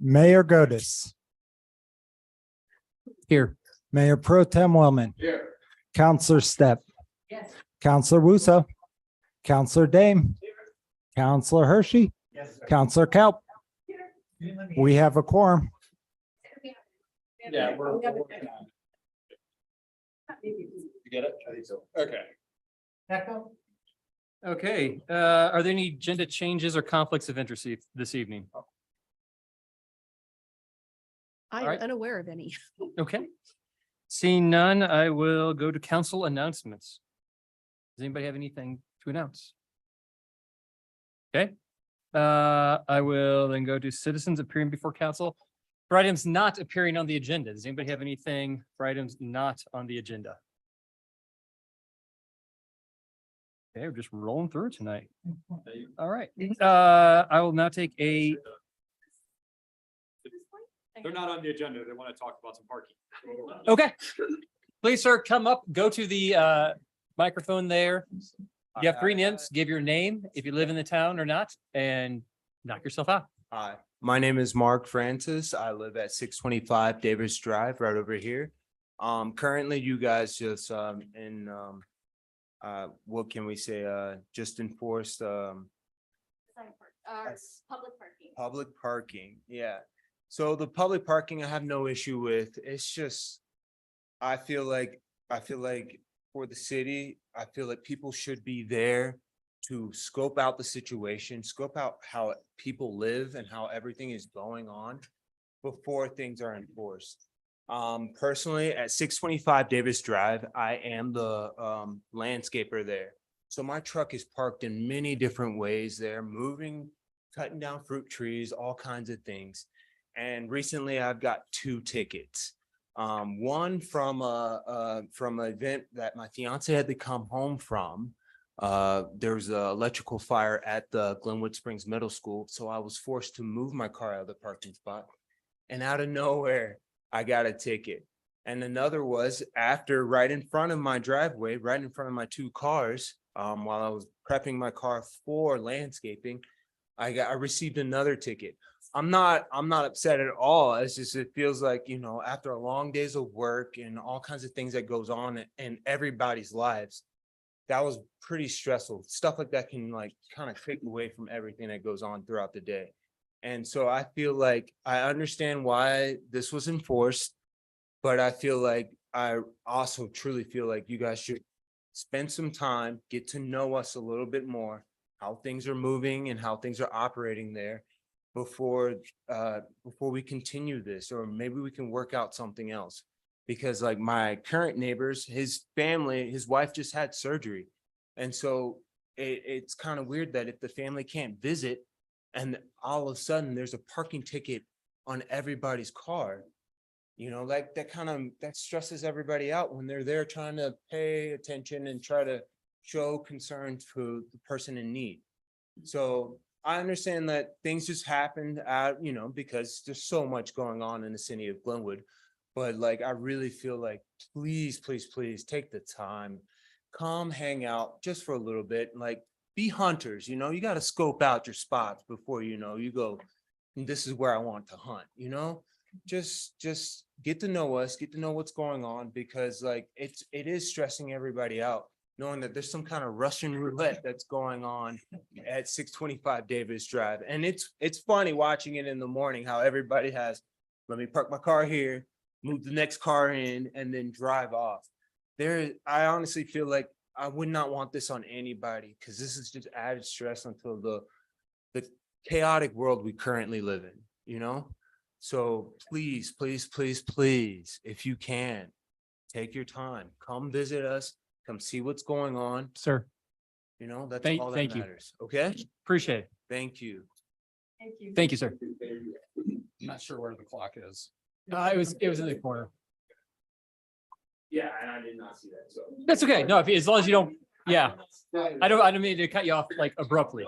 Mayor Godis. Here. Mayor Pro Tem Wellman. Here. Counselor Stepp. Yes. Counselor Wusso. Counselor Dame. Counselor Hershey. Counselor Kelp. We have a quorum. Yeah, we're working on it. You get it? I think so. Okay. Okay, are there any agenda changes or conflicts of interest this evening? I Alright. am unaware of any. Okay. Seeing none, I will go to council announcements. Does anybody have anything to announce? Okay, I will then go to citizens appearing before council. For items not appearing on the agenda, does anybody have anything for items not on the agenda? Okay, we're just rolling through tonight. All right, I will now take a, They're not on the agenda. They want to talk about some parking. okay. Please, sir, come up, go to the microphone there. You have 3 minutes, give your name, if you live in the town or not, and knock yourself out. Hi, my name is Mark Francis. I live at 625 Davis Drive, right over here. Currently you guys just what can we say? Just enforced Public parking. public parking. Yeah. So the public parking I have no issue with. It's just I feel like for the city, I feel like people should be there to scope out the situation, scope out how people live and how everything is going on before things are enforced. Personally, at 625 Davis Drive, I am the landscaper there. So my truck is parked in many different ways there, moving, cutting down fruit trees, all kinds of things. And recently I've got 2 tickets. One from an event that my fiance had to come home from. There was an electrical fire at the Glenwood Springs Middle School, so I was forced to move my car out of the parking spot. And out of nowhere, I got a ticket. And another was after right in front of my driveway, right in front of my 2 cars, while I was prepping my car for landscaping, I received another ticket. I'm not upset at all. It's just, it feels like, you know, after a long days of work and all kinds of things that goes on in everybody's lives, that was pretty stressful. Stuff like that can like kind of take away from everything that goes on throughout the day. And so I feel like I understand why this was enforced, but I feel like I also truly feel like you guys should spend some time, get to know us a little bit more, how things are moving and how things are operating there before we continue this, or maybe we can work out something else. Because like my current neighbors, his family, his wife just had surgery. And so it's kind of weird that if the family can't visit and all of a sudden there's a parking ticket on everybody's car, you know, like that stresses everybody out when they're there trying to pay attention and try to show concern to the person in need. So I understand that things just happened you know, because there's so much going on in the city of Glenwood. But like, I really feel like, please, please, please take the time, come hang out just for a little bit, like be hunters, you know, you got to scope out your spots before, you know, you go, this is where I want to hunt, you know, just get to know us, get to know what's going on, because like, it is stressing everybody out, knowing that there's some kind of Russian roulette that's going on at 625 Davis Drive. And it's funny watching it in the morning, how everybody has, let me park my car here, move the next car in, and then drive off. I honestly feel like I would not want this on anybody, because this is just added stress until the chaotic world we currently live in, you know? So please, please, please, please, if you can, take your time, come visit us, come see what's going on. Sir, You know, that's Thank- all that thank you. matters. Okay? appreciate it. Thank you. Thank you. Thank you, sir. I'm not sure where the clock is. It was in the corner. Yeah, and I did not see that, so. That's okay. No, as long as you don't, yeah, I don't mean to cut you off like abruptly.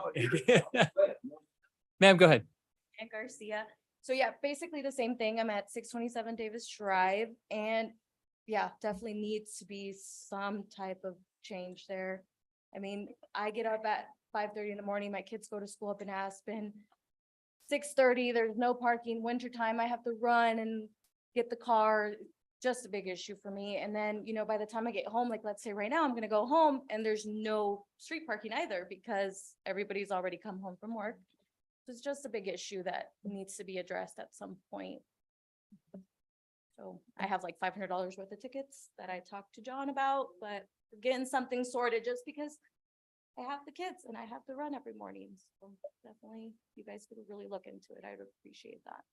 Ma'am, go ahead. and Garcia. So yeah, basically the same thing. I'm at 627 Davis Drive, and yeah, definitely needs to be some type of change there. I mean, I get up at 5:30 in the morning. My kids go to school up in Aspen. 6:30, there's no parking. Wintertime, I have to run and get the car. Just a big issue for me. And then, you know, by the time I get home, like let's say right now, I'm gonna go home and there's no street parking either because everybody's already come home from work. It's just a big issue that needs to be addressed at some point. So I have like $500 worth of tickets that I talked to John about, but we're getting something sorted just because I have the kids and I have to run every morning. So definitely, you guys could really look into it. I'd appreciate that.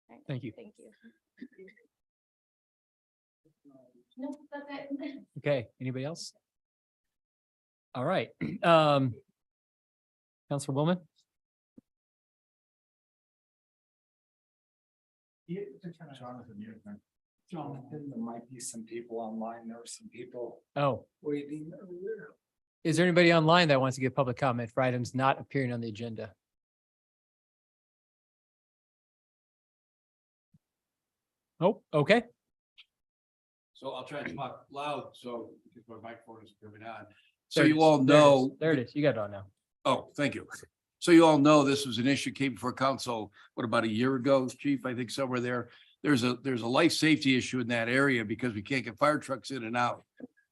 All right, Thank you. Thank you. No, that's it. Okay, anybody else? All right. Counselor Bowman? Jonathan, there might be some people online. There are some people Oh, waiting. is there anybody online that wants to give public comment for items not appearing on the agenda? Oh, okay. So I'll try to talk loud, so because my microphone is coming on. So There it you is. all There it is. know. There it is. You got it on now. Oh, thank you. So you all know this was an issue came before council, what, about a year ago, chief, I think somewhere there. There's a life safety issue in that area because we can't get fire trucks in and out.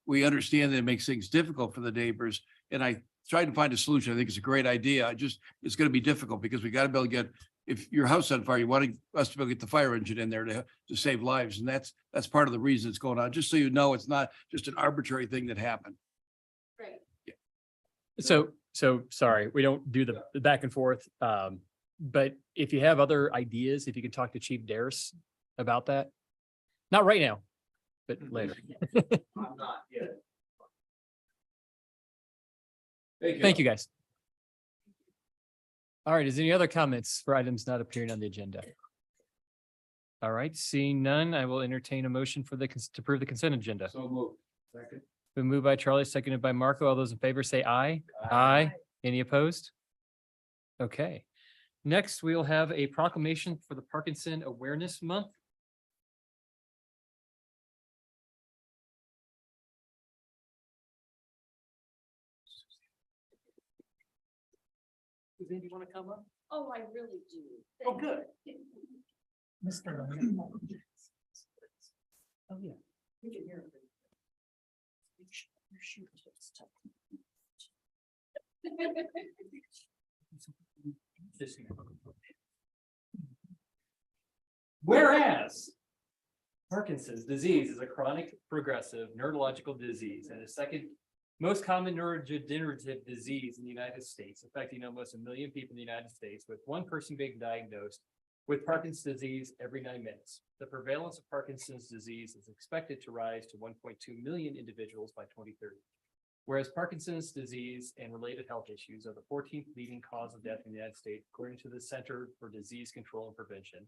We understand that it makes things difficult for the neighbors, and I tried to find a solution. I think it's a great idea. It's gonna be difficult because we gotta be able to get, if your house on fire, you want us to be able to get the fire engine in there to save lives, and that's part of the reason it's going on. Just so you know, it's not just an arbitrary thing that happened. Great. So sorry, we don't do the back and forth. But if you have other ideas, if you could talk to Chief Darris about that, not right now, but later. I'm not yet. Thank you. Thank you, guys. All right, is there any other comments for items not appearing on the agenda? All right, seeing none, I will entertain a motion for to approve the consent agenda. So moved. Second. Been moved by Charlie, seconded by Marco. All those in favor say aye. Aye. Any opposed? Okay. Next, we'll have a proclamation for the Parkinson Awareness Month. Does anybody want to come up? Oh, I really do. Oh, good. Mr. Oh, yeah. We can hear it. Whereas Parkinson's disease is a chronic progressive neurological disease and the second most common neurodegenerative disease in the United States, affecting almost 1 million people in the United States, with one person being diagnosed with Parkinson's disease every 9 minutes. The prevalence of Parkinson's disease is expected to rise to 1.2 million individuals by 2030. Whereas Parkinson's disease and related health issues are the 14th leading cause of death in the United States, according to the Center for Disease Control and Prevention.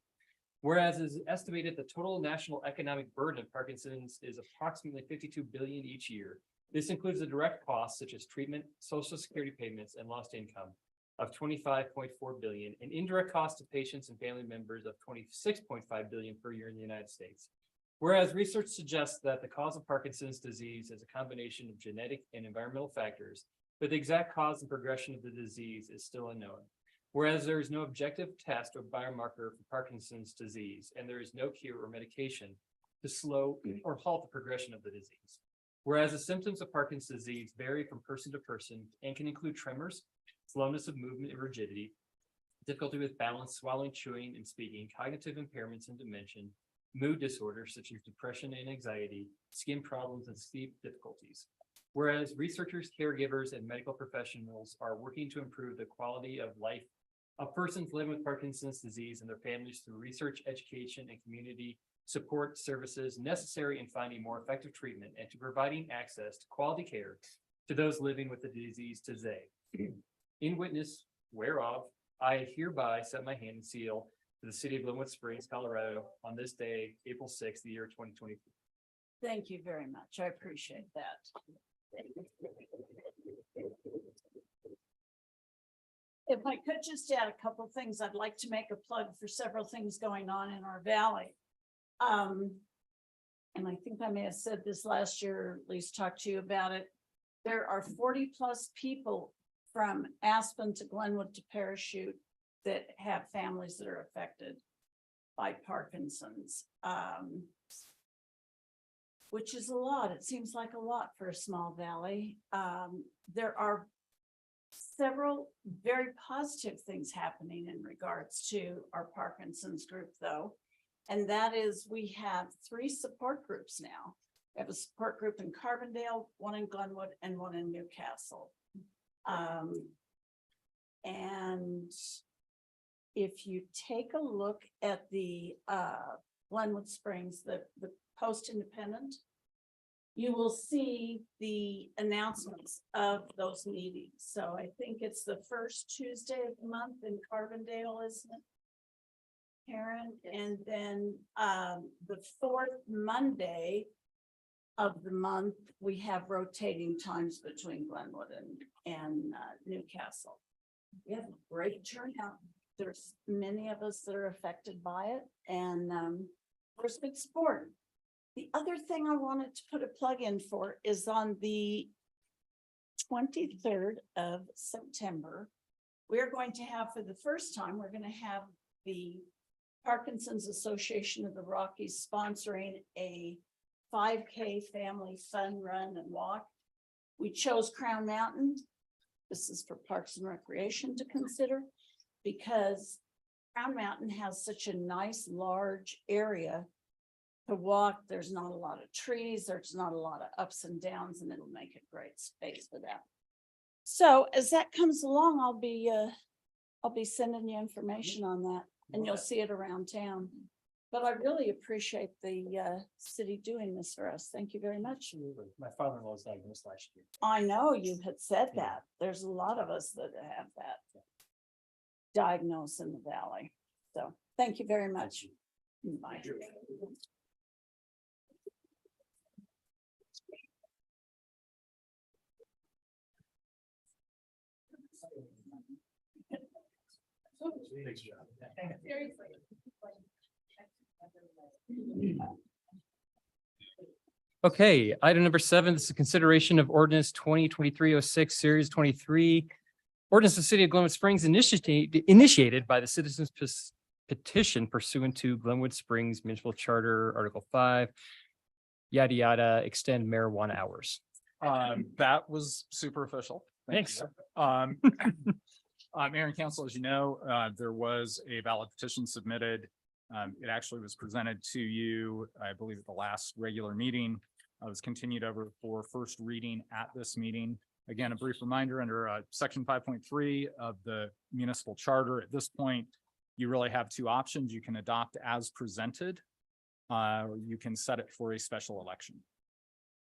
Whereas it is estimated the total national economic burden of Parkinson's is approximately 52 billion each year. This includes the direct costs such as treatment, social security payments, and lost income of 25.4 billion, and indirect costs to patients and family members of 26.5 billion per year in the United States. Whereas research suggests that the cause of Parkinson's disease is a combination of genetic and environmental factors, but the exact cause and progression of the disease is still unknown. Whereas there is no objective test or biomarker for Parkinson's disease, and there is no cure or medication to slow or halt the progression of the disease. Whereas the symptoms of Parkinson's disease vary from person to person and can include tremors, slowness of movement and rigidity, difficulty with balance, swallowing, chewing, and speaking, cognitive impairments and dementia, mood disorders such as depression and anxiety, skin problems, and sleep difficulties. Whereas researchers, caregivers, and medical professionals are working to improve the quality of life of persons living with Parkinson's disease and their families through research, education, and community support services necessary in finding more effective treatment and to providing access to quality care to those living with the disease today. In witness whereof, I hereby set my hand and seal to the city of Glenwood Springs, Colorado, on this day, April 6th, the year 2023. Thank you very much. I appreciate that. If I could just add a couple of things, I'd like to make a plug for several things going on in our valley. And I think I may have said this last year, or at least talked to you about it. There are 40+ people from Aspen to Glenwood to Parachute that have families that are affected by Parkinson's, which is a lot. It seems like a lot for a small valley. There are several very positive things happening in regards to our Parkinson's group, though. And that is, we have 3 support groups now. We have a support group in Carbondale, one in Glenwood, and one in Newcastle. And if you take a look at the Glenwood Springs, the Post-Independent, you will see the announcements of those meetings. So I think it's the first Tuesday of the month in Carbondale, isn't it, Karen? And then the 4th Monday of the month, we have rotating times between Glenwood and Newcastle. We have a great turnout. There's many of us that are affected by it, and we're a big sport. The other thing I wanted to put a plug in for is on the 23rd of September, we are going to have, for the first time, we're going to have the Parkinson's Association of the Rockies sponsoring a 5K family fun run and walk. We chose Crown Mountain. This is for Parks and Recreation to consider, because Crown Mountain has such a nice large area to walk. There's not a lot of trees, there's not a lot of ups and downs, and it'll make a great space for that. So as that comes along, I'll be sending you information on that, and you'll see it around town. But I really appreciate the city doing this for us. Thank you very much. My father-in-law was diagnosed last year. I know you had said that. There's a lot of us that have that diagnosed in the valley. So thank you very much. Bye. Okay, item number 7, this is consideration of ordinance 2023-06, series 23. Ordinance of the City of Glenwood Springs initiated by the citizens petition pursuant to Glenwood Springs Municipal Charter, Article 5, yada, yada, extend marijuana hours. That was super official. Thank Thanks. you. Mayor and council, as you know, there was a ballot petition submitted. It actually was presented to you, I believe, at the last regular meeting. It was continued over for first reading at this meeting. Again, a brief reminder under section 5.3 of the municipal charter. At this point, you really have 2 options. You can adopt as presented, or you can set it for a special election.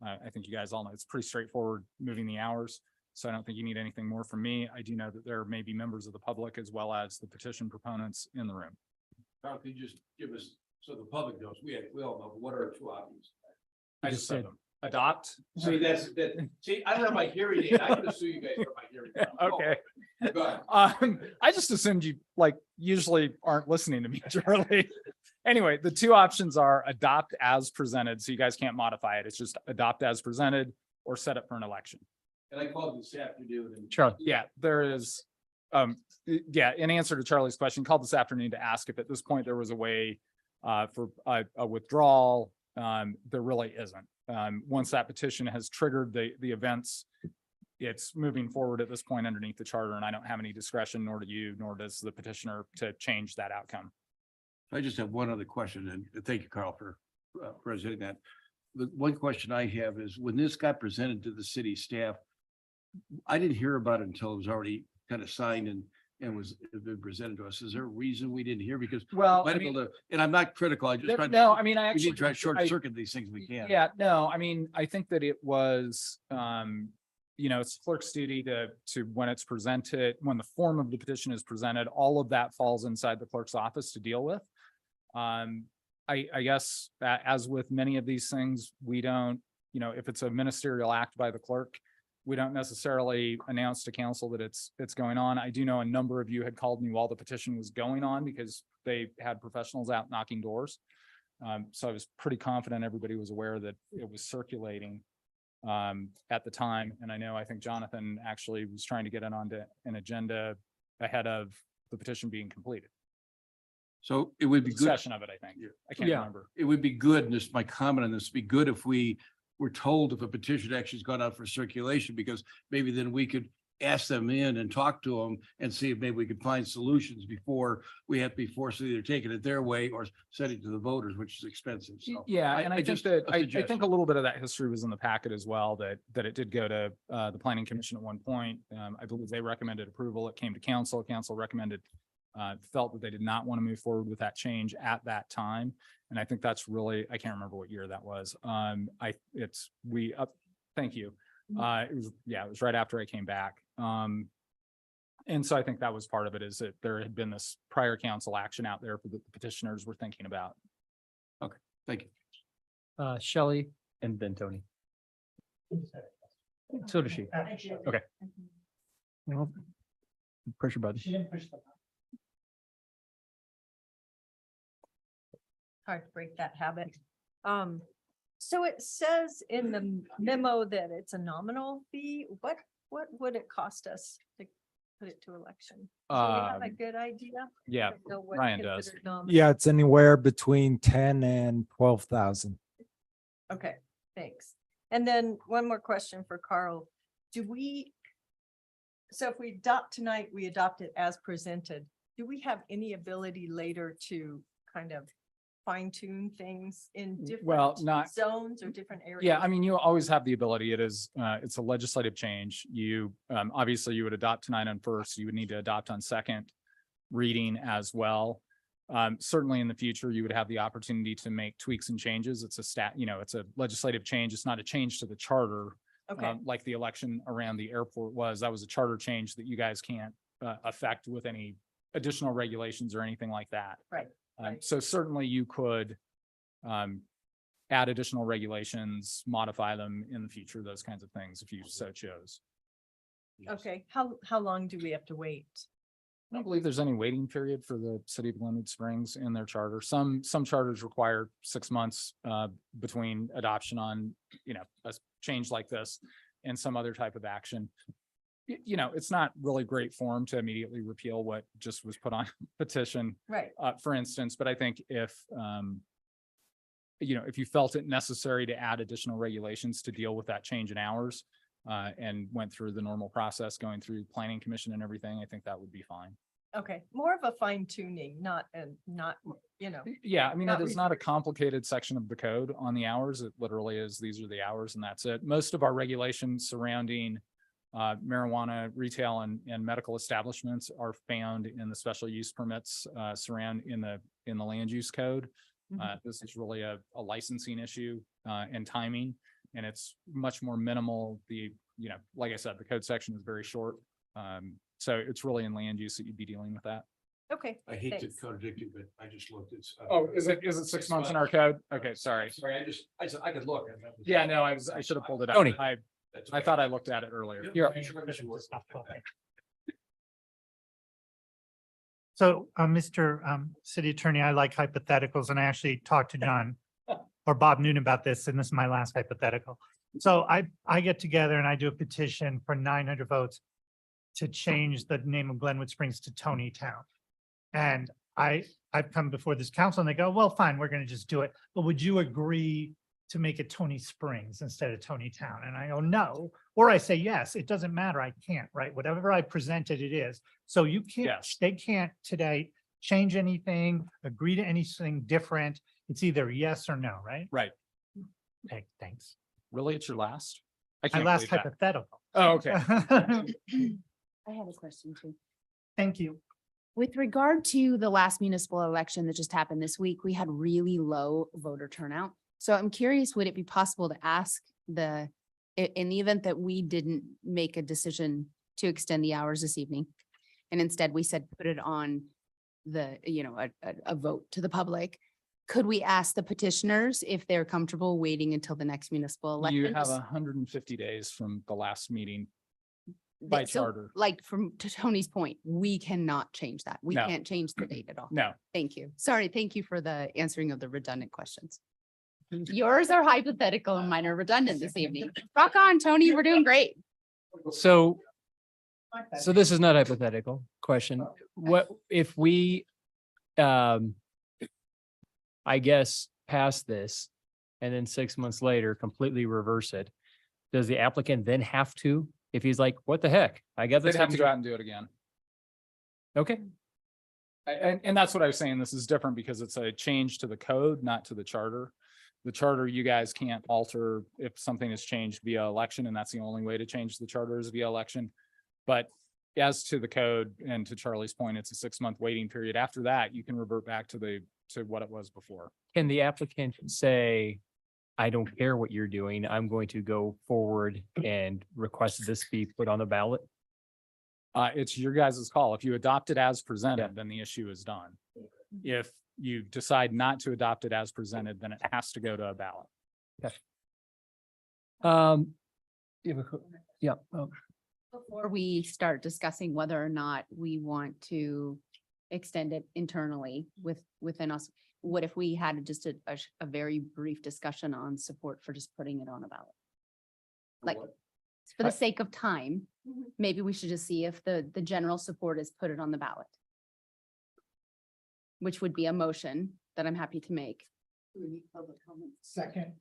I think you guys all know it's pretty straightforward moving the hours. So I don't think you need anything more from me. I do know that there may be members of the public as well as the petition proponents in the room. Carl, could you just give us, so the public knows, we all know, what are our 2 options? I just said adopt. See, see, I don't have my hearing aid. I can assume you guys are my hearing aid. Okay. Go ahead. I just assumed you usually aren't listening to me, Charlie. Anyway, the 2 options are adopt as presented. So you guys can't modify it. It's just adopt as presented or set it for an election. And I called this afternoon and. Charlie. Yeah, there is. Yeah, in answer to Charlie's question, called this afternoon to ask if at this point there was a way for a withdrawal. There really isn't. Once that petition has triggered the events, it's moving forward at this point underneath the charter, and I don't have any discretion, nor do you, nor does the petitioner, to change that outcome. I just have one other question, and thank you, Carl, for presenting that. The one question I have is, when this got presented to the city staff, I didn't hear about it until it was already kind of signed and was been presented to us. Is there a reason we didn't hear? Because Well, might I be mean, able to, and I'm not critical, I just trying to, no, I mean, I we actually need to try to short I- circuit these things we can. Yeah, no, I mean, I think that it was, it's clerk's duty to when it's presented, when the form of the petition is presented, all of that falls inside the clerk's office to deal with. I guess as with many of these things, we don't, if it's a ministerial act by the clerk, we don't necessarily announce to council that it's going on. I do know a number of you had called me while the petition was going on because they had professionals out knocking doors. So I was pretty confident everybody was aware that it was circulating at the time. And I think Jonathan actually was trying to get it onto an agenda ahead of the petition being completed. So it would be good. Session of it, I think. I can't remember. It would be good, and this, my comment on this, would be good if we were told if a petition actually has gone out for circulation, because maybe then we could ask them in and talk to them and see if maybe we can find solutions before we have to be forced to either taking it their way or send it to the voters, which is expensive. So. Yeah, and I think just that, a I think suggestion. a little bit of that history was in the packet as well, that it did go to the planning commission at one point. I believe they recommended approval. It came to council. Council recommended, felt that they did not want to move forward with that change at that time. And I think that's really, I can't remember what year that was. Thank you. It was right after I came back. And so I think that was part of it, is that there had been this prior council action out there for the petitioners were thinking about. Thank you. Shelley and then Tony. So does she. Okay. Well, pressure button. Hard to break that habit. So it says in the memo that it's a nominal fee. What would it cost us to put it to election? Do we have a good idea? Yeah, Know what's Ryan does. considered nominal? Yeah, it's anywhere between 10 and 12,000. Okay, thanks. And then one more question for Carl. So if we adopt tonight, we adopt it as presented. Do we have any ability later to kind of fine tune things in Well, different not- zones or different areas? Yeah, I mean, you always have the ability. It's a legislative change. You, obviously you would adopt tonight on first, you would need to adopt on second reading as well. Certainly in the future, you would have the opportunity to make tweaks and changes. It's it's a legislative change. It's not a change to the charter. Okay, Like the election around the airport was. That was a charter change that you guys can't affect with any additional regulations or anything like that. right. So certainly you could add additional regulations, modify them in the future, those kinds of things, if you so chose. Okay, how long do we have to wait? I don't believe there's any waiting period for the city of Glenwood Springs in their charter. Some charters require 6 months between adoption on, a change like this and some other type of action. It's not really great form to immediately repeal what just was put on petition, Right, for instance, but I think if you felt it necessary to add additional regulations to deal with that change in hours, and went through the normal process, going through planning commission and everything, I think that would be fine. okay, more of a fine tuning, not, Yeah, I mean, Not it is not a complicated section of the code on the hours. It literally is, these are the hours and that's it. Most of our regulations surrounding marijuana retail and medical establishments are found in the special use permits in the land use code. This is really a licensing issue and timing, and it's much more minimal. Like I said, the code section is very short. So it's really in land use that you'd be dealing with that. okay. I hate to thanks. contradict you, but I just looked. It's. Is it 6 months in our code? Okay, sorry. Sorry, I could look. Yeah, no, I should have pulled it up. Tony. I thought I looked at it earlier. So, Mr. City Attorney, I like hypotheticals, and I actually talked to John or Bob Noonan about this, and this is my last hypothetical. So I get together and I do a petition for 900 votes to change the name of Glenwood Springs to Tony Town. And I've come before this council and they go, well, fine, we're going to just do it. But would you agree to make it Tony Springs instead of Tony Town? And I go, no. Or I say, yes, it doesn't matter. I can't, right? Whatever I presented, it is. So you can't, Yes. they can't today change anything, agree to anything different. It's either yes or no, right? Right. Okay, thanks. Really? It's your last? I My can't last believe that. hypothetical. Oh, okay. I have a question too. Thank you. With regard to the last municipal election that just happened this week, we had really low voter turnout. So I'm curious, would it be possible to ask in the event that we didn't make a decision to extend the hours this evening, and instead we said, put it on a vote to the public, could we ask the petitioners if they're comfortable waiting until the next municipal election? You have 150 days from the last meeting by So, charter. like to Tony's point, we cannot change that. We No. can't change the date at all. No, Thank you. Sorry, thank you for the answering of the redundant questions. Yours are hypothetical and mine are redundant this evening. Rock on, Tony, we're doing great. So this is not a hypothetical question. What if we, I guess, pass this and then 6 months later completely reverse it? Does the applicant then have to If he's like, what the heck? I got They'd this. have to go out and do it again. Okay, And that's what I was saying. This is different because it's a change to the code, not to the charter. The charter, you guys can't alter if something is changed via election, and that's the only way to change the charter is via election. But as to the code and to Charlie's point, it's a 6-month waiting period. After that, you can revert back to what it was before. can the applicant say, I don't care what you're doing, I'm going to go forward and request this be put on the ballot? It's your guys' call. If you adopt it as presented, then the issue is done. If you decide not to adopt it as presented, then it has to go to a ballot. Yeah. Before we start discussing whether or not we want to extend it internally within us, what if we had just a very brief discussion on support for just putting it on a ballot? Like, for the sake of time, maybe we should just see if the general support is put it on the ballot. Which would be a motion that I'm happy to make. Second.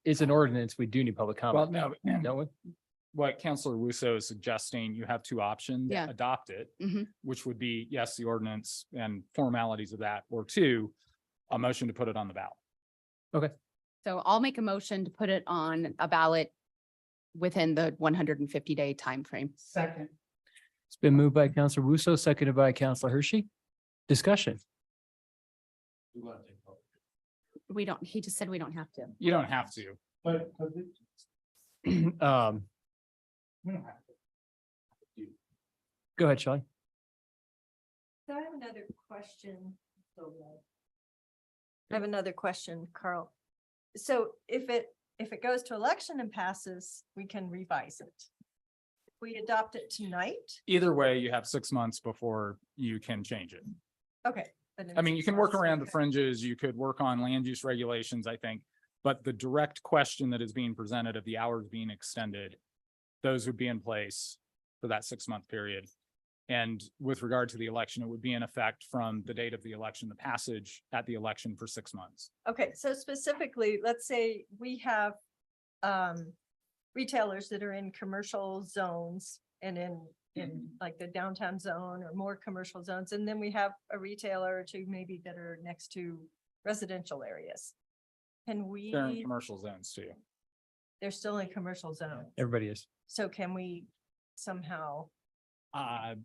It's an ordinance. We do need public Well, comment. no, Don't we? what Counselor Russo is suggesting, you have two options. Yeah. Adopt it, Mhm. which would be, yes, the ordinance and formalities of that, or two, a motion to put it on the ballot. So I'll make a motion to put it on a ballot within the 150-day timeframe. Second. It's been moved by Counselor Russo, seconded by Counselor Hershey. Discussion. We don't, he just said we don't have to. You don't have to. But. We don't have to. Go ahead, Shelley. So I have another question. I have another question, Carl. So if it goes to election and passes, we can revise it. If we adopt it tonight, Either way, you have 6 months before you can change it. okay. but in I mean, you 6 can work months, around the okay. fringes, you could work on land use regulations, I think. But the direct question that is being presented of the hours being extended, those would be in place for that 6-month period. And with regard to the election, it would be in effect from the date of the election, the passage at the election for 6 months. Okay, so specifically, let's say we have retailers that are in commercial zones and in like the downtown zone or more commercial zones, and then we have a retailer or two maybe that are next to residential areas. Can They're in we, commercial zones too. they're still in commercial zone, Everybody is. so can we somehow, I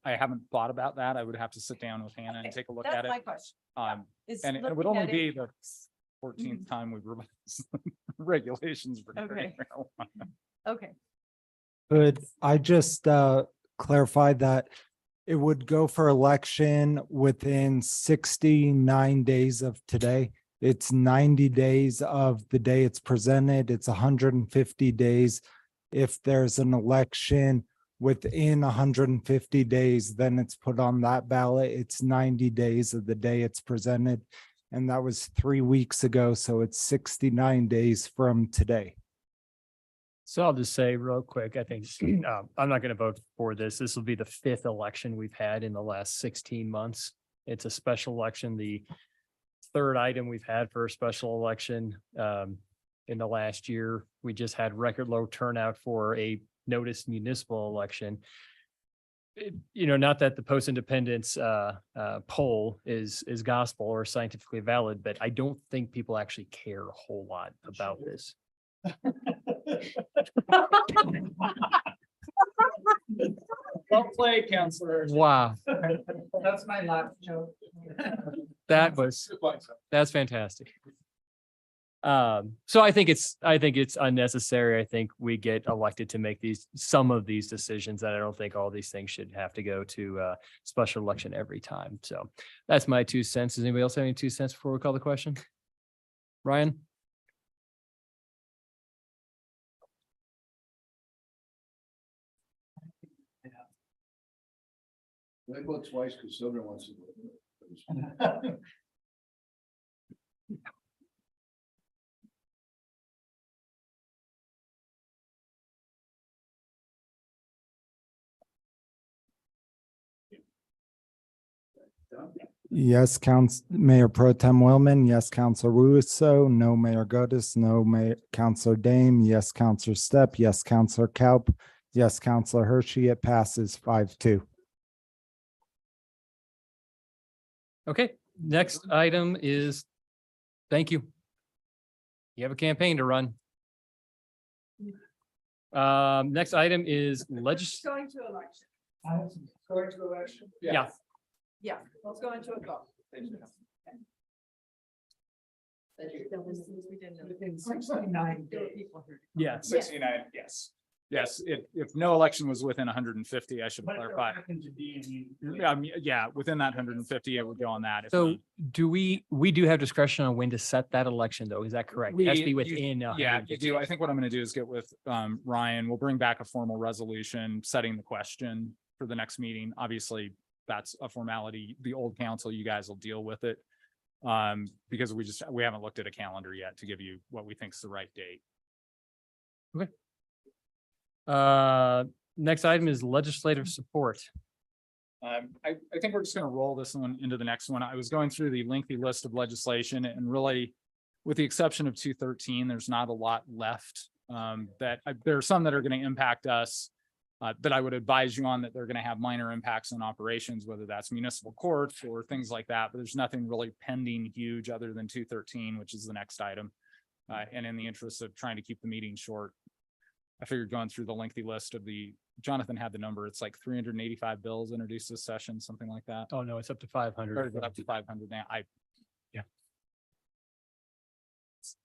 haven't thought about that. I would have to sit down with Hannah and Okay, take a look that's at my it. question. is And it would looking only at be it- the 14th time we've revised regulations for Okay. marijuana. Okay, Could I just clarify that it would go for election within 69 days of today? It's 90 days of the day it's presented. It's 150 days. If there's an election within 150 days, then it's put on that ballot. It's 90 days of the day it's presented. And that was 3 weeks ago, so it's 69 days from today. So I'll just say real quick, I think, I'm not gonna vote for this. This will be the 5th election we've had in the last 16 months. It's a special election, the 3rd item we've had for a special election. In the last year, we just had record low turnout for a noticed municipal election. Not that the post-independence poll is gospel or scientifically valid, but I don't think people actually care a whole lot about this. Well played, Counselor. Wow, That's my last joke. that's fantastic. So I think it's unnecessary. I think we get elected to make some of these decisions, and I don't think all these things should have to go to a special election every time. So that's my 2 cents. Does anybody else have any 2 cents before we call the question? Ryan? I vote twice because Sylvia wants to vote. Yes, Mayor Pro Tem Willman, yes, Counselor Russo, no, Mayor Godus, no, Counselor Dame, yes, Counselor Stepp, yes, Counselor Kaup, yes, Counselor Hershey, it passes 5-2. Okay, next item is, thank you. You have a campaign to run. Next item is Going to election. Going to election? Yeah. Yeah, let's go into a vote. Yeah. 69, yes. Yes, if no election was within 150, I should clarify. Yeah, within that 150, it would go on that. If So not- do we do have discretion on when to set that election though? Is that correct? It has to be within. Yeah, you 150. do. I think what I'm gonna do is get with Ryan. We'll bring back a formal resolution setting the question for the next meeting. Obviously, that's a formality. The old council, you guys will deal with it. Because we haven't looked at a calendar yet to give you what we think is the right date. Next item is legislative support. I think we're just gonna roll this one into the next one. I was going through the lengthy list of legislation and really, with the exception of 213, there's not a lot left. There are some that are gonna impact us. That I would advise you on that they're gonna have minor impacts on operations, whether that's municipal courts or things like that, but there's nothing really pending huge other than 213, which is the next item. And in the interest of trying to keep the meeting short, I figured going through the lengthy list of Jonathan had the number, it's like 385 bills introduced this session, something like that. Oh, no, it's up to Or 500. is it up to 500 now? Yeah.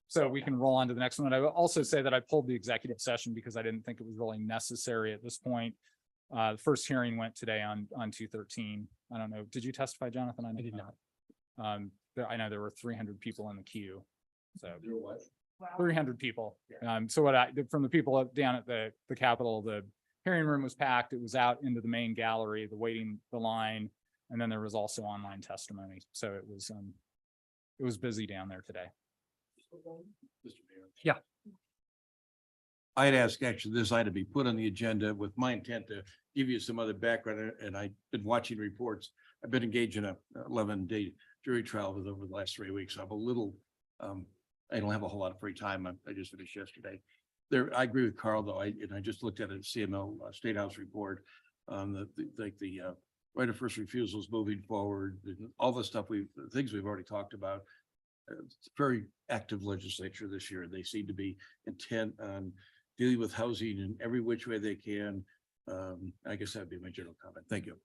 So we can roll on to the next one. I will also say that I pulled the executive session because I didn't think it was really necessary at this point. The first hearing went today on 213. I don't know. Did you testify, Jonathan? I did not. I know there were 300 people in the queue. So Wow. 300 people. So from the people down at the Capitol, the hearing room was packed. It was out into the main gallery, the line, and then there was also online testimony. So it was busy down there today. Mr. Mayor. Yeah. I'd ask actually this item be put on the agenda with my intent to give you some other background, and I've been watching reports. I've been engaged in a 11-day jury trial over the last 3 weeks. I'm a little, I don't have a whole lot of free time. I just finished yesterday. I agree with Carl though. I just looked at a CML State House report. The right of first refusal is moving forward, and all the things we've already talked about. It's a very active legislature this year. They seem to be intent on dealing with housing in every which way they can. I guess that'd be my general comment. Thank you.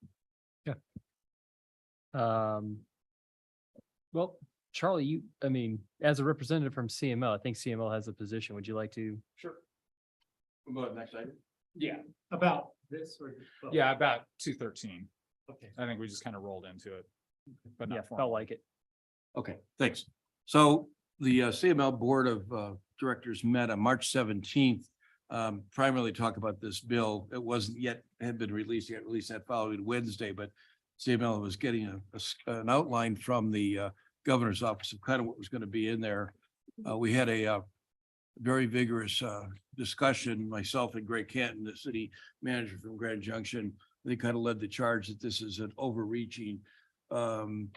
Well, Charlie, as a representative from CML, I think CML has a position. Would you like to? Sure. We'll go to the next item. Yeah. About this or? Yeah, about 213. Okay. I think we just kind of rolled into it, but Yeah, not felt formally. like it. Okay, thanks. So the CML Board of Directors met on March 17th, primarily talk about this bill. It had been released yet, released that following Wednesday, but CML was getting an outline from the governor's office of kind of what was going to be in there. We had a very vigorous discussion, myself and Greg Canton, the city manager from Grand Junction. They kind of led the charge that this is an overreaching and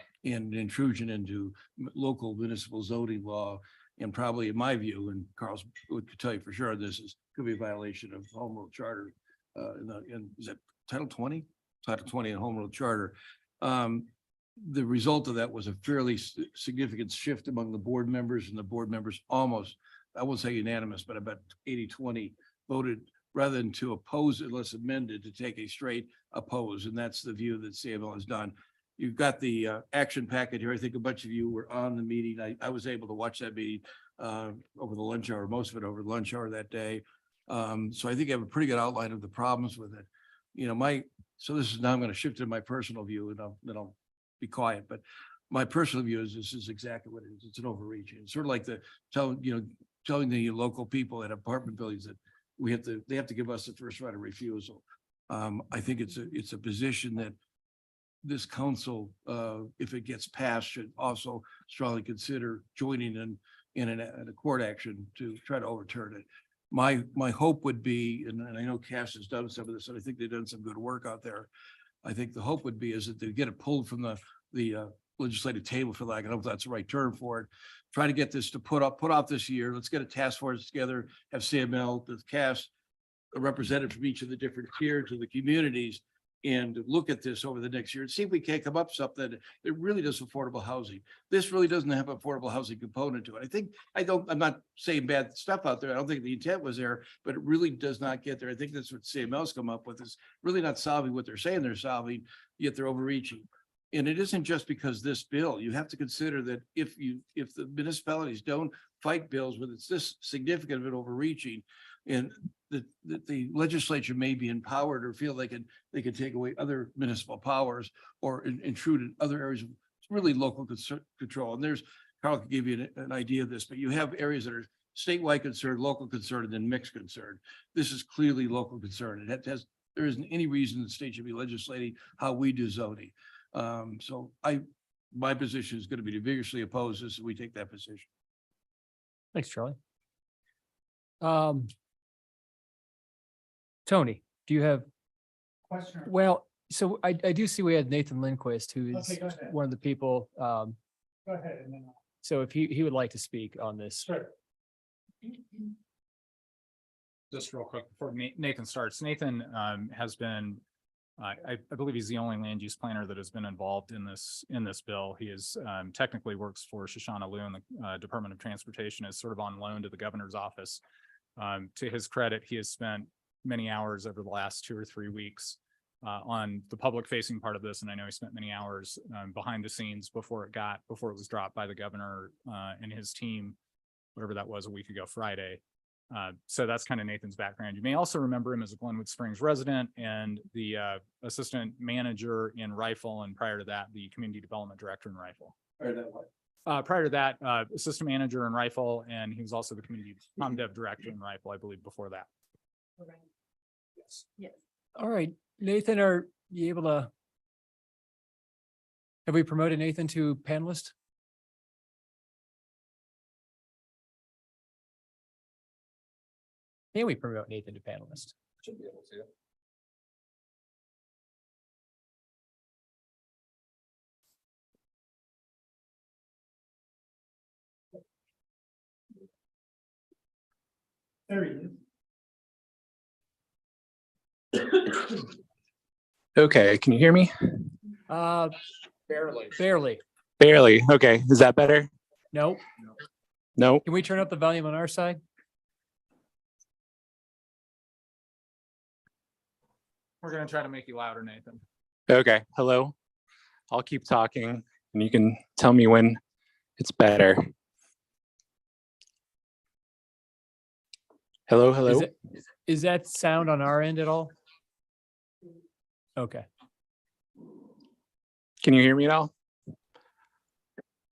intrusion into local municipal zoning law. And probably in my view, and Carl's would tell you for sure, this could be a violation of home rule charter. Is that Title 20? Title 20 in home rule charter. The result of that was a fairly significant shift among the board members, and the board members almost, I won't say unanimous, but about 80-20 voted rather than to oppose unless amended, to take a straight oppose. And that's the view that CML has done. You've got the action packet here. I think a bunch of you were on the meeting. I was able to watch that meeting over the lunch hour, most of it over the lunch hour that day. So I think I have a pretty good outline of the problems with it. So this is now I'm going to shift to my personal view, and then I'll be quiet. But my personal view is this is exactly what it is. It's an overreach. It's sort of like telling the local people at apartment buildings that they have to give us the first right of refusal. I think it's a position that this council, if it gets passed, should also strongly consider joining in a court action to try to overturn it. My hope would be, and I know Cass has done some of this, and I think they've done some good work out there. I think the hope would be is that they get it pulled from the legislative table, for lack, I don't know if that's the right term for it. Try to get this to put off this year. Let's get a task force together, have CML, the cast, a representative from each of the different tiers of the communities, and look at this over the next year and see if we can't come up with something that really does affordable housing. This really doesn't have an affordable housing component to it. I'm not saying bad stuff out there. I don't think the intent was there, but it really does not get there. I think that's what CML's come up with, is really not solving what they're saying they're solving, yet they're overreaching. And it isn't just because this bill. You have to consider that if the municipalities don't fight bills with it's this significant of an overreaching, and the legislature may be empowered or feel they can take away other municipal powers or intrude in other areas of really local control. And Carl could give you an idea of this, but you have areas that are statewide concern, local concern, and then mixed concern. This is clearly local concern. There isn't any reason the state should be legislating how we do zoning. So my position is going to be to vigorously oppose this, and we take that position. Thanks, Charlie. Tony, do you have? Question. Well, so I do see we had Nathan Lindquist, who is Okay, go ahead. one of the people. Go ahead. And then So if he would like to speak on this. Sure. Just real quick before Nathan starts, Nathan has been, I believe he's the only land use planner that has been involved in this bill. He is technically works for Shoshana Loon, the Department of Transportation, is sort of on loan to the governor's office. To his credit, he has spent many hours over the last 2 or 3 weeks on the public facing part of this. And I know he spent many hours behind the scenes before it was dropped by the governor and his team, whatever that was, a week ago Friday. So that's kind of Nathan's background. You may also remember him as a Glenwood Springs resident and the assistant manager in Rifle, and prior to that, the community development director in Rifle. Prior to that, assistant manager in Rifle, and he was also the community dev director in Rifle, I believe, before that. Yes. All right, Nathan, are you able to? Have we promoted Nathan to panelist? Can we promote Nathan to panelist? Should be able to. there he is. Okay, can you hear me? Barely. Barely. Okay, is that better? No. No. Can we turn up the volume on our side? We're gonna try to make you louder, Nathan. Okay, hello. I'll keep talking and you can tell me when it's better. Hello, hello. Is that sound on our end at all? Okay, Can you hear me at all?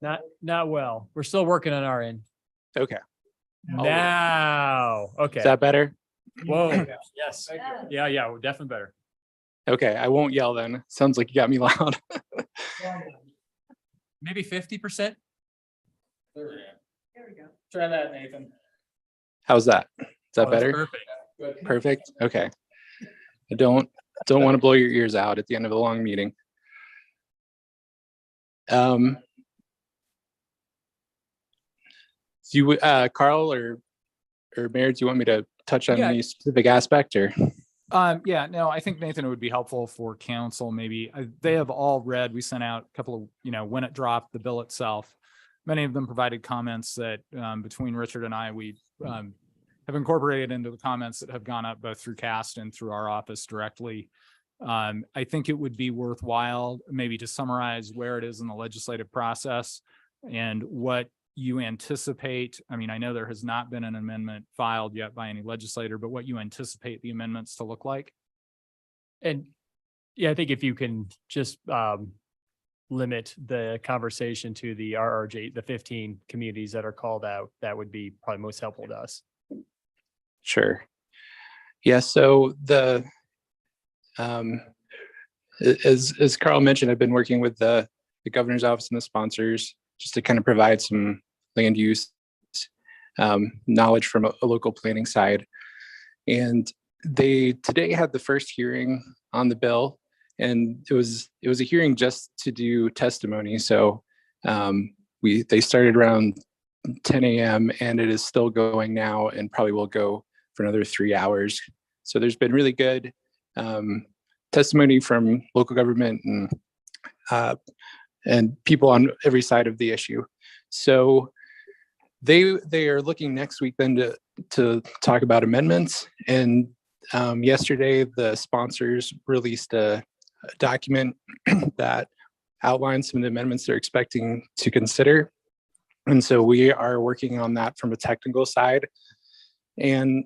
not well. We're still working on our end. Okay, Now, okay. is that better? Whoa, yes. Yeah, definitely better. Okay, I won't yell then. Sounds like you got me loud. Maybe 50%? There we go. Try that, Nathan. How's that? Is that Oh, that's better? Perfect. Perfect. Okay. I don't want to blow your ears out at the end of a long meeting. Do you, Carl or Mayor, do you want me to touch on Yeah. any specific aspect or? Yeah, no, I think Nathan, it would be helpful for council, maybe, they have all read, we sent out a couple of, when it dropped, the bill itself. Many of them provided comments that between Richard and I, we have incorporated into the comments that have gone up both through CAST and through our office directly. I think it would be worthwhile maybe to summarize where it is in the legislative process and what you anticipate. I mean, I know there has not been an amendment filed yet by any legislator, but what you anticipate the amendments to look like. And yeah, I think if you can just limit the conversation to the RRJ, the 15 communities that are called out, that would be probably most helpful to us. Sure. Yeah, so as Carl mentioned, I've been working with the governor's office and the sponsors just to kind of provide some land use knowledge from a local planning side. And they today had the first hearing on the bill. And it was a hearing just to do testimony. So they started around 10 a.m. and it is still going now and probably will go for another 3 hours. So there's been really good testimony from local government and people on every side of the issue. So they are looking next week then to talk about amendments. And yesterday the sponsors released a document that outlines some of the amendments they're expecting to consider. And so we are working on that from a technical side. And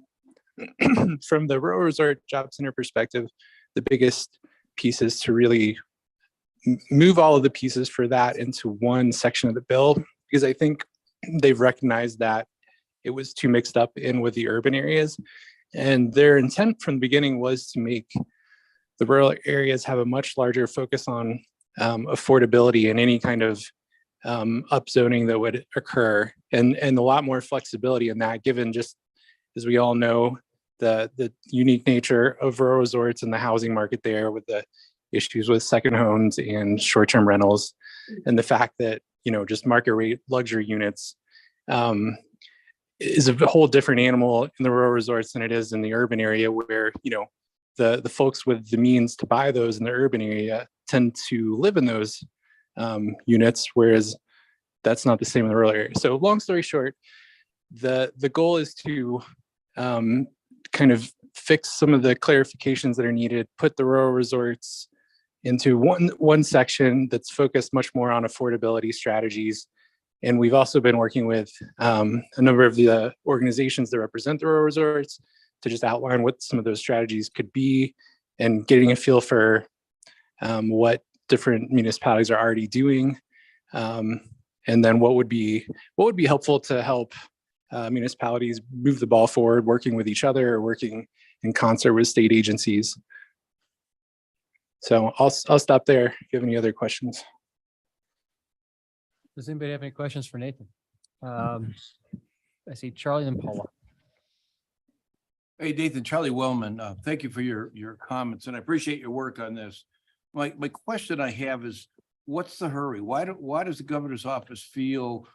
from the Rural Resort Job Center perspective, the biggest piece is to really move all of the pieces for that into one section of the bill, because I think they've recognized that it was too mixed up in with the urban areas. And their intent from the beginning was to make the rural areas have a much larger focus on affordability and any kind of upzoning that would occur, and a lot more flexibility in that, given just, as we all know, the unique nature of rural resorts and the housing market there, with the issues with second homes and short-term rentals, and the fact that, you know, just market rate luxury units is a whole different animal in the rural resorts than it is in the urban area, where, you know, the folks with the means to buy those in the urban area tend to live in those units, whereas that's not the same in the rural area. So long story short, the goal is to kind of fix some of the clarifications that are needed, put the rural resorts into one section that's focused much more on affordability strategies. And we've also been working with a number of the organizations that represent the rural resorts to just outline what some of those strategies could be, and getting a feel for what different municipalities are already doing. And then what would be helpful to help municipalities move the ball forward, working with each other or working in concert with state agencies. So I'll stop there if you have any other questions. Does anybody have any questions for Nathan? I see Charlie and Paula. Hey, Nathan, Charlie Wellman, thank you for your comments, and I appreciate your work on this. My question I have is, what's the hurry? Why does the governor's office feel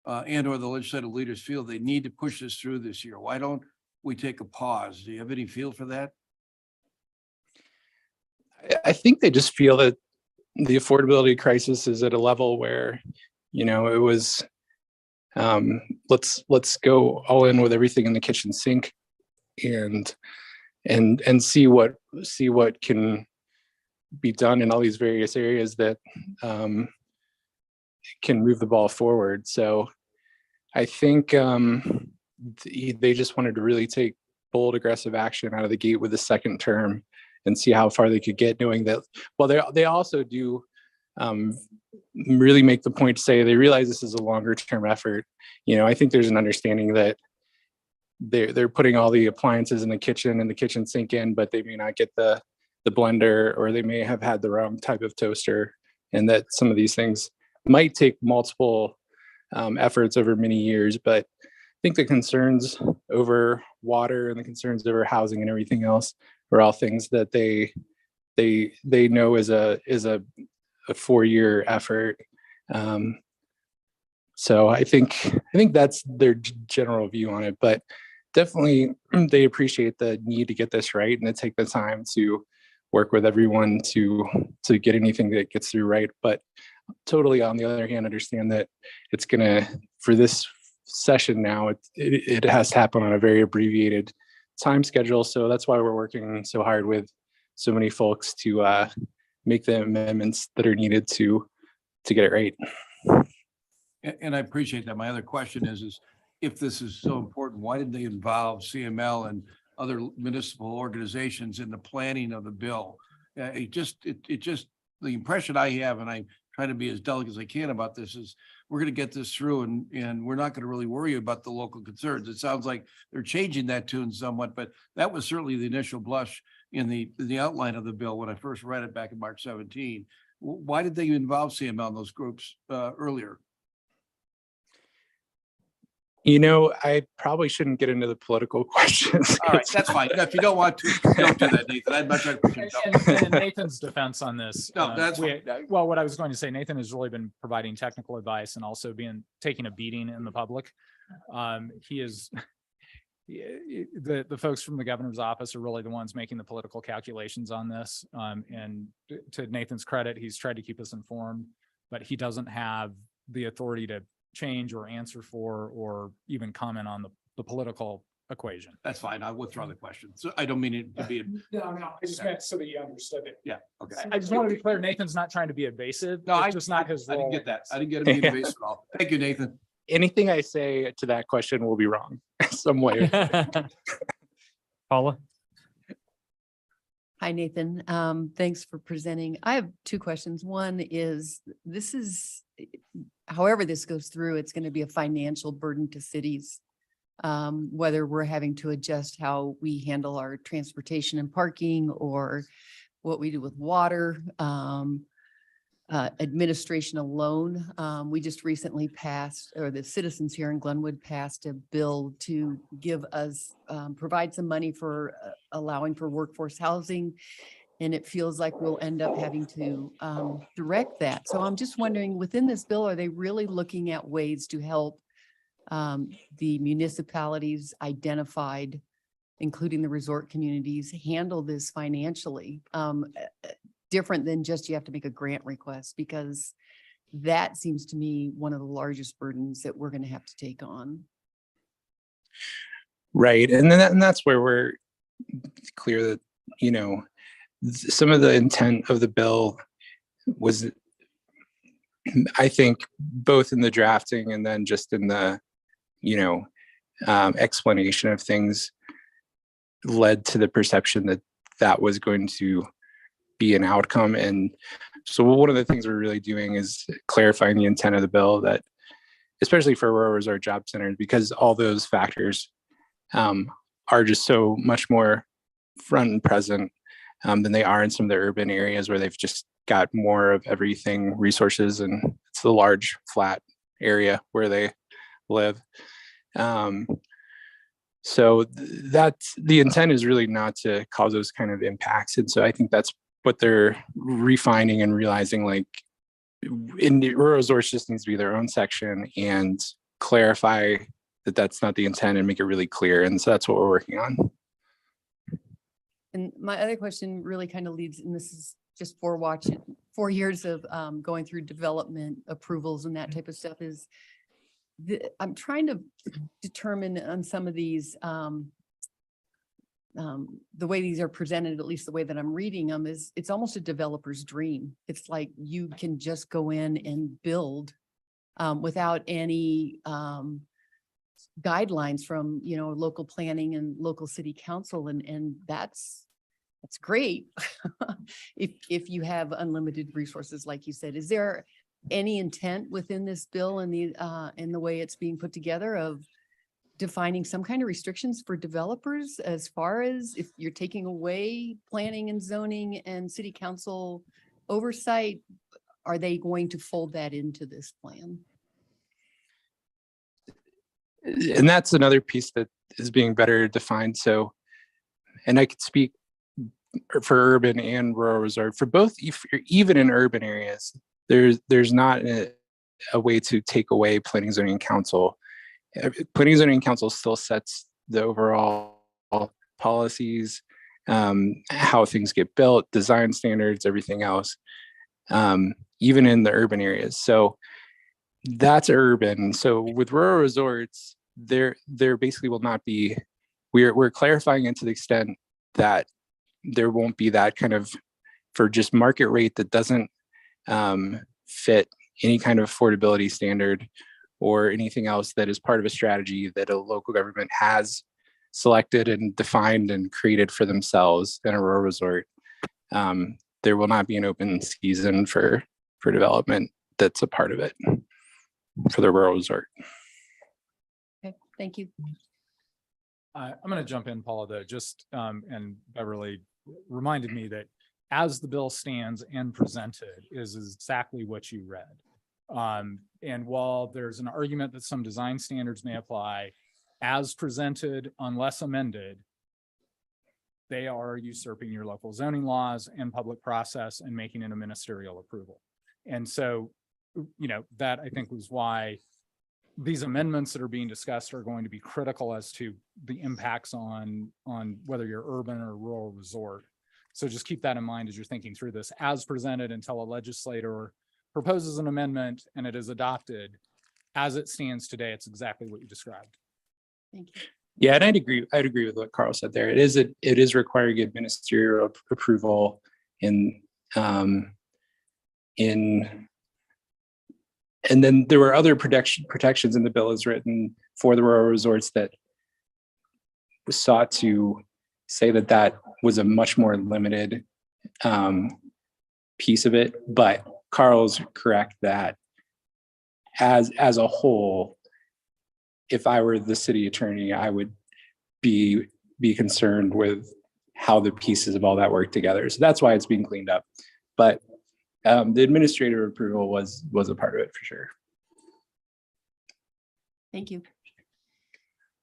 and or the legislative leaders feel they need to push this through this year? Why don't we take a pause? Do you have any feel for that? I think they just feel that the affordability crisis is at a level where, you know, it was let's go all in with everything in the kitchen sink and see what can be done in all these various areas that can move the ball forward. So I think they just wanted to really take bold, aggressive action out of the gate with the second term and see how far they could get, knowing that, well, they also do really make the point to say they realize this is a longer term effort. You know, I think there's an understanding that they're putting all the appliances in the kitchen and the kitchen sink in, but they may not get the blender, or they may have had the wrong type of toaster, and that some of these things might take multiple efforts over many years. But I think the concerns over water and the concerns over housing and everything else are all things that they know is a 4-year effort. So I think that's their general view on it, but definitely they appreciate the need to get this right and to take the time to work with everyone to get anything that gets through right. But totally, on the other hand, understand that it's gonna, for this session now, it has to happen on a very abbreviated time schedule. So that's why we're working so hard with so many folks to make the amendments that are needed to get it right. And I appreciate that. My other question is if this is so important, why did they involve CML and other municipal organizations in the planning of the bill? The impression I have, and I try to be as delicate as I can about this, is we're going to get this through and we're not going to really worry about the local concerns. It sounds like they're changing that tune somewhat, but that was certainly the initial blush in the outline of the bill when I first read it back in March 17. Why did they involve CML in those groups earlier? You know, I probably shouldn't get into the political questions. All right, that's fine. If you don't want to, don't do that, Nathan. I'd much rather. push it down. And in Nathan's defense on this. No, that's well, what I was going to say, Nathan has really been providing technical advice and also taking a beating in the public. He is, the folks from the governor's office are really the ones making the political calculations on this. And to Nathan's credit, he's tried to keep us informed, but he doesn't have the authority to change or answer for or even comment on the political equation. That's fine. I'll withdraw the question. So I don't mean it to be. No, I just meant so that you understood it. Yeah, okay. I just want to be clear, Nathan's not trying to be evasive. No, It's just not his I role. didn't get that. I didn't get him to be based at all. Thank you, Nathan. Anything I say to that question will be wrong some way. Paula? Hi, Nathan. Thanks for presenting. I have two questions. One is, however this goes through, it's going to be a financial burden to cities. Whether we're having to adjust how we handle our transportation and parking or what we do with water, administration alone. We just recently passed, or the citizens here in Glenwood passed a bill to give us, provide some money for allowing for workforce housing. And it feels like we'll end up having to direct that. So I'm just wondering, within this bill, are they really looking at ways to help the municipalities identified, including the resort communities, handle this financially? Different than just you have to make a grant request, because that seems to me one of the largest burdens that we're going to have to take on. Right. And then that's where we're clear that, you know, some of the intent of the bill was, I think, both in the drafting and then just in the, you know, explanation of things, led to the perception that that was going to be an outcome. And so one of the things we're really doing is clarifying the intent of the bill, that especially for rural resort job centers, because all those factors are just so much more front and present than they are in some of the urban areas where they've just got more of everything, resources, and it's the large flat area where they live. So that's the intent, is really not to cause those kind of impacts. And so I think that's what they're refining and realizing, like, in the rural resorts just needs to be their own section and clarify that that's not the intent and make it really clear. And so that's what we're working on. And my other question really kind of leads, and this is just for watching 4 years of going through development approvals and that type of stuff, is I'm trying to determine on some of these, the way these are presented, at least the way that I'm reading them, is it's almost a developer's dream. It's like you can just go in and build without any guidelines from, you know, local planning and local city council. And that's great if you have unlimited resources, like you said. Is there any intent within this bill and the way it's being put together of defining some kind of restrictions for developers, as far as if you're taking away planning and zoning and city council oversight? Are they going to fold that into this plan? And that's another piece that is being better defined. So, and I could speak for urban and rural resort, for both, even in urban areas, there's not a way to take away planning, zoning, and council. Planning, zoning, and council still sets the overall policies, how things get built, design standards, everything else, even in the urban areas. So that's urban. So with rural resorts, there basically will not be, we're clarifying it to the extent that there won't be that kind of, for just market rate that doesn't fit any kind of affordability standard or anything else that is part of a strategy that a local government has selected and defined and created for themselves in a rural resort. There will not be an open season for development that's a part of it for the rural resort. Okay, thank you. I'm going to jump in, Paula, though, just and Beverly reminded me that as the bill stands and presented is exactly what you read. And while there's an argument that some design standards may apply, as presented unless amended, they are usurping your local zoning laws and public process and making it a ministerial approval. And so, that I think was why these amendments that are being discussed are going to be critical as to the impacts on whether you're urban or rural resort. So just keep that in mind as you're thinking through this. As presented, until a legislator proposes an amendment and it is adopted, as it stands today, it's exactly what you described. Thank you. Yeah, and I'd agree with what Carl said there. It is requiring a ministerial approval and then there were other protections in the bill as written for the rural resorts that sought to say that was a much more limited piece of it. But Carl's correct that as a whole, if I were the city attorney, I would be concerned with how the pieces of all that work together. So that's why it's being cleaned up. But the administrative approval was a part of it for sure. Thank you.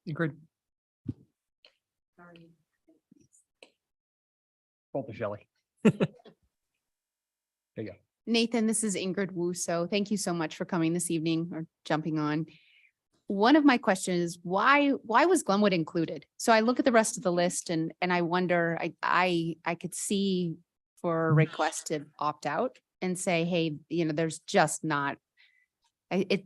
Ingrid. Call to Shelley. There you go. Nathan, this is Ingrid Wu. So thank you so much for coming this evening or jumping on. One of my questions is why was Glenwood included? So I look at the rest of the list and I wonder, I could see for a request to opt out and say, hey, there's just not,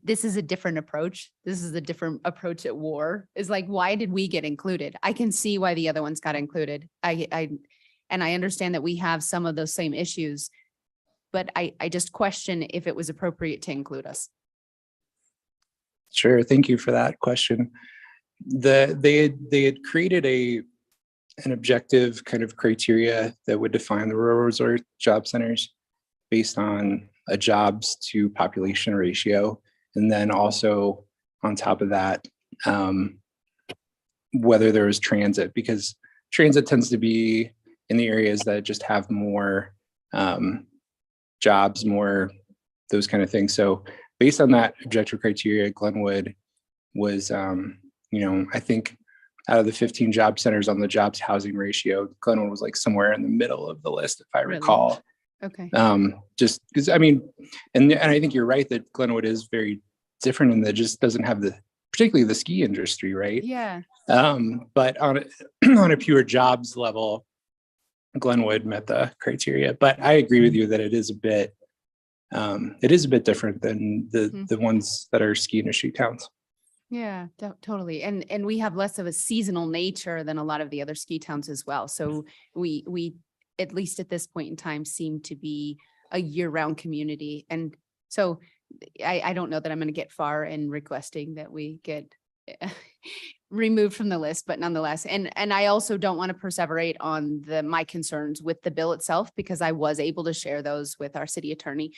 this is a different approach. This is a different approach at war. Is like, why did we get included? I can see why the other ones got included. And I understand that we have some of those same issues, but I just question if it was appropriate to include us. Sure, thank you for that question. They had created an objective kind of criteria that would define the rural resort job centers based on a jobs to population ratio. And then also on top of that, whether there was transit, because transit tends to be in the areas that just have more jobs, more those kind of things. So based on that objective criteria, Glenwood was, I think out of the 15 job centers on the jobs housing ratio, Glenwood was like somewhere in the middle of the list, if I recall. Okay. Just because and I think you're right that Glenwood is very different and that just doesn't have particularly the ski industry, right? Yeah. But on a pure jobs level, Glenwood met the criteria. But I agree with you that it is a bit different than the ones that are ski industry towns. Yeah, totally. And we have less of a seasonal nature than a lot of the other ski towns as well. So we at least at this point in time seem to be a year-round community. And so I don't know that I'm going to get far in requesting that we get removed from the list, but nonetheless, and I also don't want to perseverate on my concerns with the bill itself, because I was able to share those with our city attorney.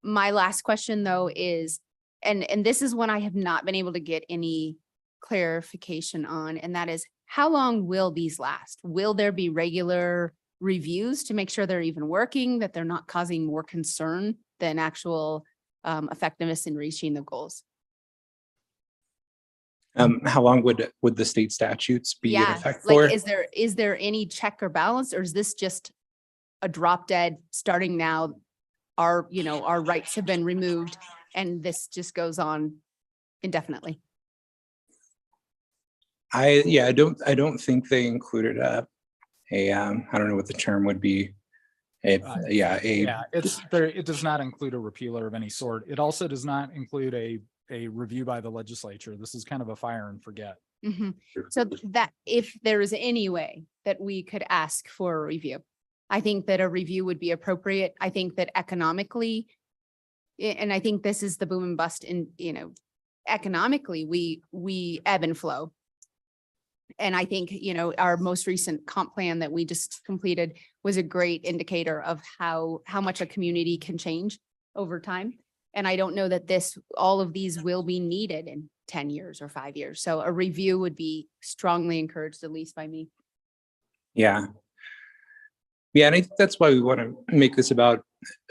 My last question though is, and this is one I have not been able to get any clarification on, and that is, how long will these last? Will there be regular reviews to make sure they're even working, that they're not causing more concern than actual effectiveness in reaching the goals? How long would the state statutes be in effect like, for? is there any check or balance, or is this just a drop dead starting now? Our rights have been removed and this just goes on indefinitely? I don't think they included I don't know what the term would be. It does not include a repealer of any sort. It also does not include a review by the legislature. This is kind of a fire and forget. Mm-hmm. So that if there is any way that we could ask for a review, I think that a review would be appropriate. I think that economically, and I think this is the boom and bust in, economically, we ebb and flow. And I think, our most recent comp plan that we just completed was a great indicator of how much a community can change over time. And I don't know that all of these will be needed in 10 years or 5 years. So a review would be strongly encouraged, at least by me. Yeah. Yeah, and I think that's why we want to make this about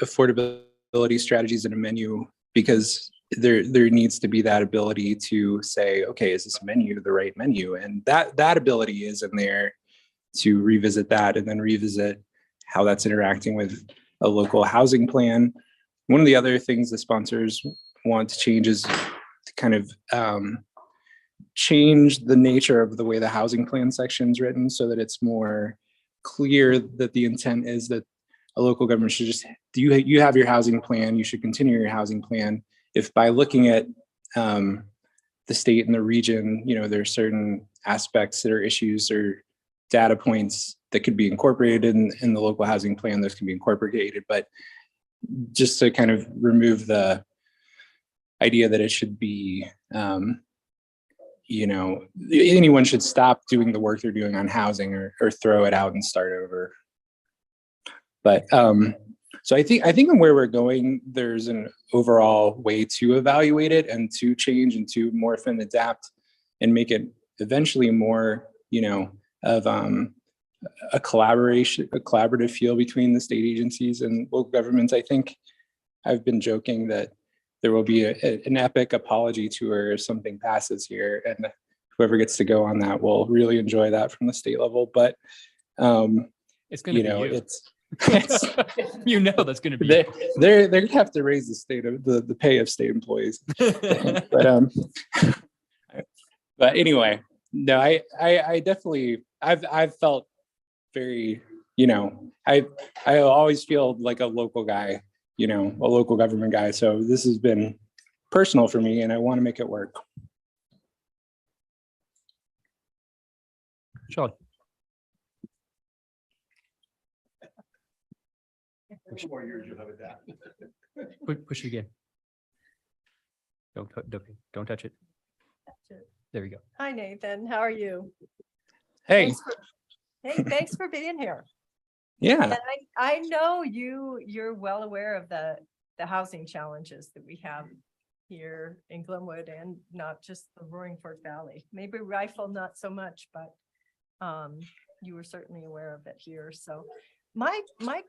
affordability strategies and a menu because there needs to be that ability to say, okay, is this menu the right menu? And that ability is in there to revisit that and then revisit how that's interacting with a local housing plan. One of the other things the sponsors want to change is to kind of change the nature of the way the housing plan section is written so that it's more clear that the intent is that a local government should just, you have your housing plan, you should continue your housing plan. If by looking at the state and the region, there are certain aspects that are issues or data points that could be incorporated in the local housing plan, those can be incorporated, but just to kind of remove the idea that it should be, anyone should stop doing the work they're doing on housing or throw it out and start over. But so I think where we're going, there's an overall way to evaluate it and to change and to morph and adapt and make it eventually more, of a collaborative feel between the state agencies and local governments. I think I've been joking that there will be an epic apology tour if something passes here, and whoever gets to go on that will really enjoy that from the state level. But It's going to be you. It's that's going to be they're going to have to raise the state of the pay of state employees. But anyway, no, I definitely I've felt very, I always feel like a local guy, a local government guy. So this has been personal for me and I want to make it work. Sean. More years you'll have it down. Push it again. Don't touch it. There we go. Hi, Nathan. How are you? Hey. Thanks for being here. Yeah. And I know you're well aware of the housing challenges that we have here in Glenwood and not just the Roaring Fork Valley. Maybe Rifle not so much, but you were certainly aware of it here. So my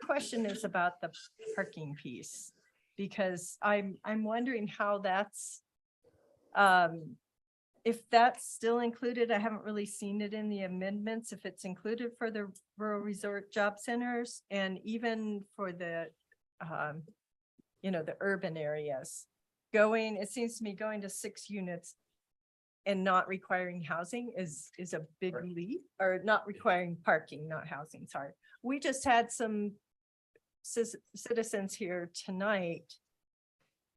question is about the parking piece, because I'm wondering how that's if that's still included. I haven't really seen it in the amendments, if it's included for the rural resort job centers and even for the the urban areas. It seems to me going to 6 units and not requiring housing is a big leap, or not requiring parking, not housing, sorry. We just had some citizens here tonight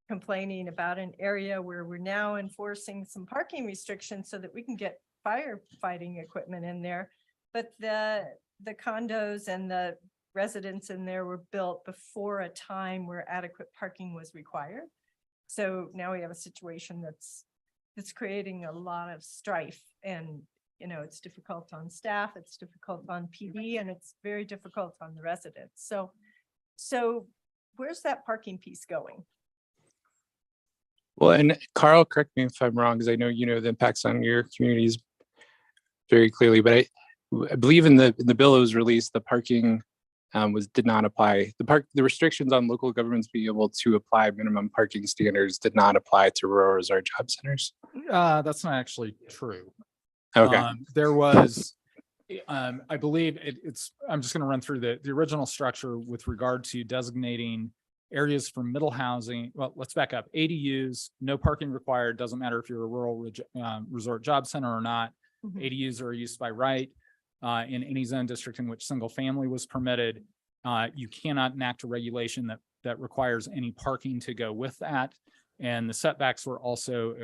complaining about an area where we're now enforcing some parking restrictions so that we can get firefighting equipment in there. But the condos and the residents in there were built before a time where adequate parking was required. So now we have a situation that's creating a lot of strife, and it's difficult on staff, it's difficult on PD, and it's very difficult on the residents. So where's that parking piece going? Well, and Carl, correct me if I'm wrong, because I know the impacts on your communities very clearly, but I believe in the bill that was released, the parking did not apply. The restrictions on local governments being able to apply minimum parking standards did not apply to rural resort job centers. That's not actually true. Okay. There was, I believe I'm just going to run through the original structure with regard to designating areas for middle housing. Well, let's back up. ADUs, no parking required. Doesn't matter if you're a rural resort job center or not. Mm-hmm. ADUs are used by right in any zone district in which single family was permitted. You cannot enact a regulation that requires any parking to go with that. And the setbacks were also,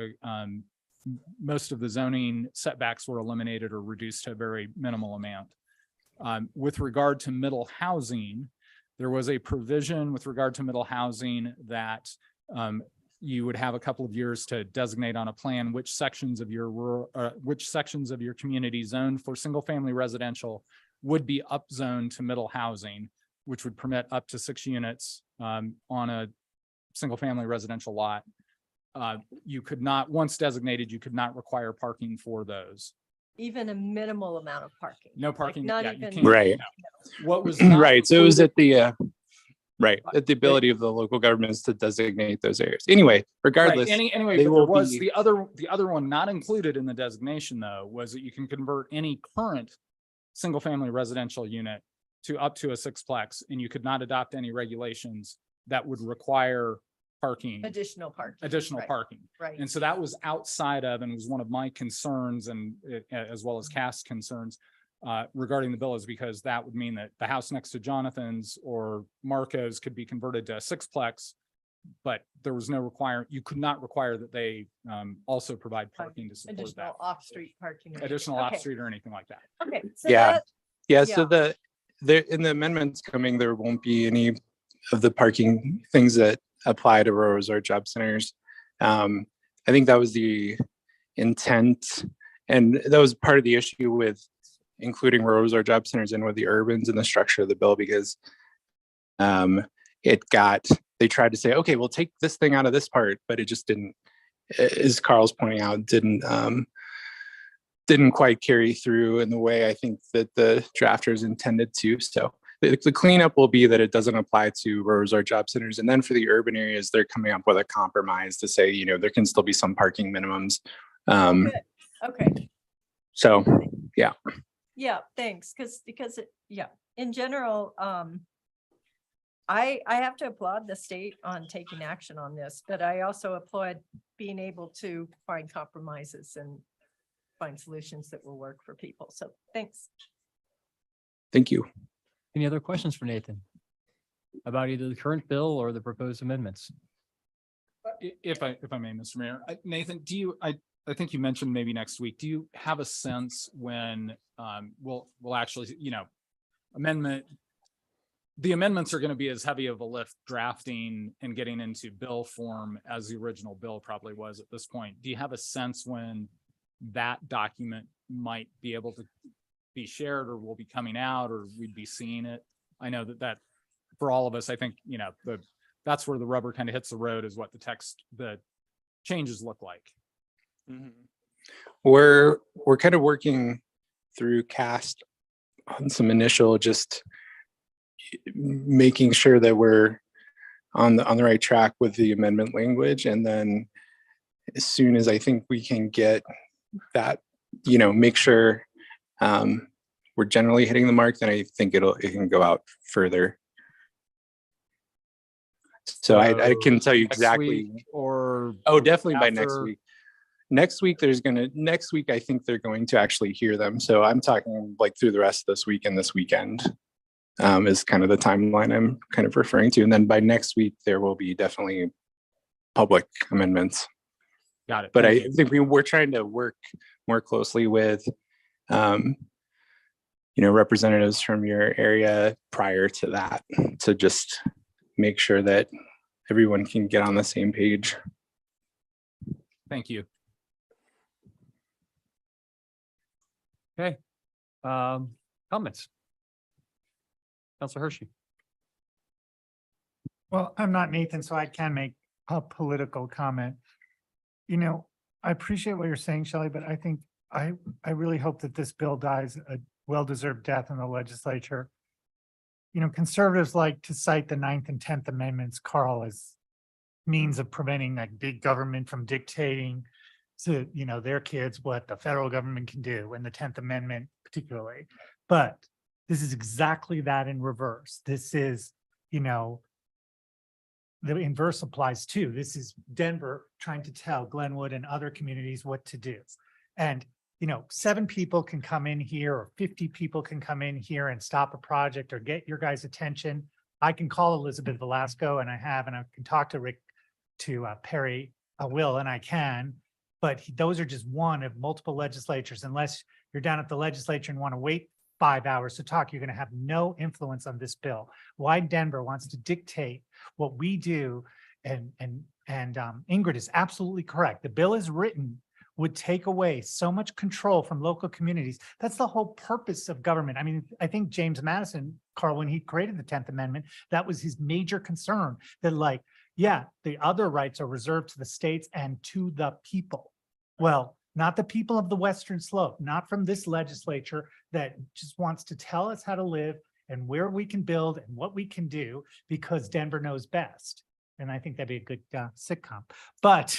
most of the zoning setbacks were eliminated or reduced to a very minimal amount. With regard to middle housing, there was a provision with regard to middle housing that you would have a couple of years to designate on a plan which sections of your community zoned for single family residential would be upzoned to middle housing, which would permit up to 6 units on a single family residential lot. You could not, once designated, you could not require parking for those. Even a minimal amount of parking. No parking. Not Yeah, you even. can't. Right. No. What was not right. So it was included- at Right, the ability of the local governments to designate those areas. Anyway, Right, regardless, anyway, they but there will was be- the other one not included in the designation though, was that you can convert any current single-family residential unit to up to a sixplex, and you could not adopt any regulations that would require parking, Additional parking. additional right, parking. Right. And so that was outside of, and was one of my concerns and as well as cast concerns regarding the bill, is because that would mean that the house next to Jonathan's or Marco's could be converted to a sixplex, but there was no you could not require that they also provide parking to support that. Additional off-street parking. or Additional anything. off-street or anything like that. Okay. Okay, so Yeah. that- Yeah, so Yeah. in the amendments coming, there won't be any of the parking things that apply to rural resort job centers. I think that was the intent, and that was part of the issue with including rural resort job centers in with the urbans in the structure of the bill, because they tried to say, okay, we'll take this thing out of this part, but it just didn't, as Carl's pointing out, didn't quite carry through in the way I think that the drafters intended to. So the cleanup will be that it doesn't apply to rural resort job centers. And then for the urban areas, they're coming up with a compromise to say, you know, there can still be some parking minimums. Good. Okay. So, Yeah, thanks. Because in general, I have to applaud the state on taking action on this, but I also applaud being able to find compromises and find solutions that will work for people. So thanks. thank you. Any other questions for Nathan about either the current bill or the proposed amendments? If I may, Mr. Mayor, Nathan, I think you mentioned maybe next week, do you have a sense when we'll actually, the amendments are going to be as heavy of a lift drafting and getting into bill form as the original bill probably was at this point. Do you have a sense when that document might be able to be shared, or will be coming out, or we'd be seeing it? I know that for all of us, I think, that's where the rubber kind of hits the road, is what the changes look like. We're kind of working through CAST on some initial, just making sure that we're on the right track with the amendment language. And then as soon as I think we can get that, make sure we're generally hitting the mark, then I think it can go out further. So I can tell you Next exactly, week, or definitely by next after- week. Next week, I think they're going to actually hear them. So I'm talking like through the rest of this week and this weekend is kind of the timeline I'm kind of referring to. And then by next week, there will be definitely public amendments. Got it. But Thank I you. think we're trying to work more closely with, representatives from your area prior to that, to just make sure that everyone can get on the same page. Thank you. Okay. Comments? Councilor Hershey. Well, I'm not Nathan, so I can make a political comment. I appreciate what you're saying, Shelley, but I think I really hope that this bill dies a well-deserved death in the legislature. Conservatives like to cite the 9th and 10th Amendments, Carl, as means of preventing like big government from dictating to, their kids what the federal government can do, and the 10th Amendment particularly. But this is exactly that in reverse. This is, the inverse applies too. This is Denver trying to tell Glenwood and other communities what to do. And, 7 people can come in here, or 50 people can come in here and stop a project or get your guys' attention. I can call Elizabeth Velasco, and I can talk to Perry, I will, and I can. But those are just one of multiple legislatures. Unless you're down at the legislature and want to wait 5 hours to talk, you're going to have no influence on this bill. Why Denver wants to dictate what we do, and Ingrid is absolutely correct. The bill is written would take away so much control from local communities. That's the whole purpose of government. I mean, I think James Madison, Carl, when he created the 10th Amendment, that was his major concern, that the other rights are reserved to the states and to the people. Well, not the people of the Western Slope, not from this legislature that just wants to tell us how to live and where we can build and what we can do because Denver knows best. And I think that'd be a good sitcom. But,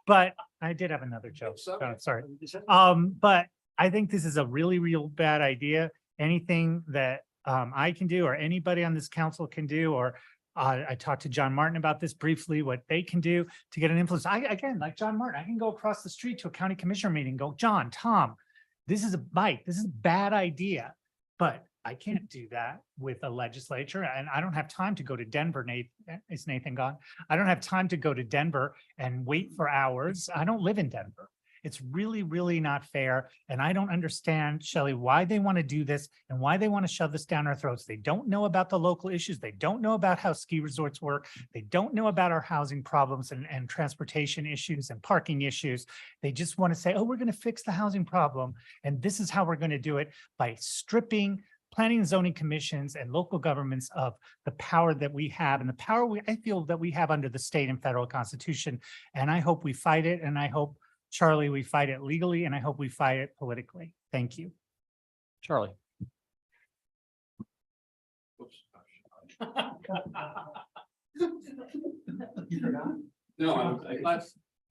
but I did have another joke. Sorry. But I think this is a really, real bad idea. Anything that I can do or anybody on this council can do, or I talked to John Martin about this briefly, what they can do to get an influence. Again, like John Martin, I can go across the street to a county commissioner meeting, and go, John, Tom, this is a bad idea, but I can't do that with a legislature, and I don't have time to go to Denver. Is Nathan gone? I don't have time to go to Denver and wait for hours. I don't live in Denver. It's really, really not fair. And I don't understand, Shelley, why they want to do this and why they want to shove this down our throats. They don't know about the local issues. They don't know about how ski resorts work. They don't know about our housing problems and transportation issues and parking issues. They just want to say, oh, we're going to fix the housing problem. And this is how we're going to do it, by stripping planning and zoning commissions and local governments of the power that we have, and the power I feel that we have under the state and federal constitution. And I hope we fight it. And I hope, Charlie, we fight it legally, and I hope we fight it politically. Thank you. Charlie. No,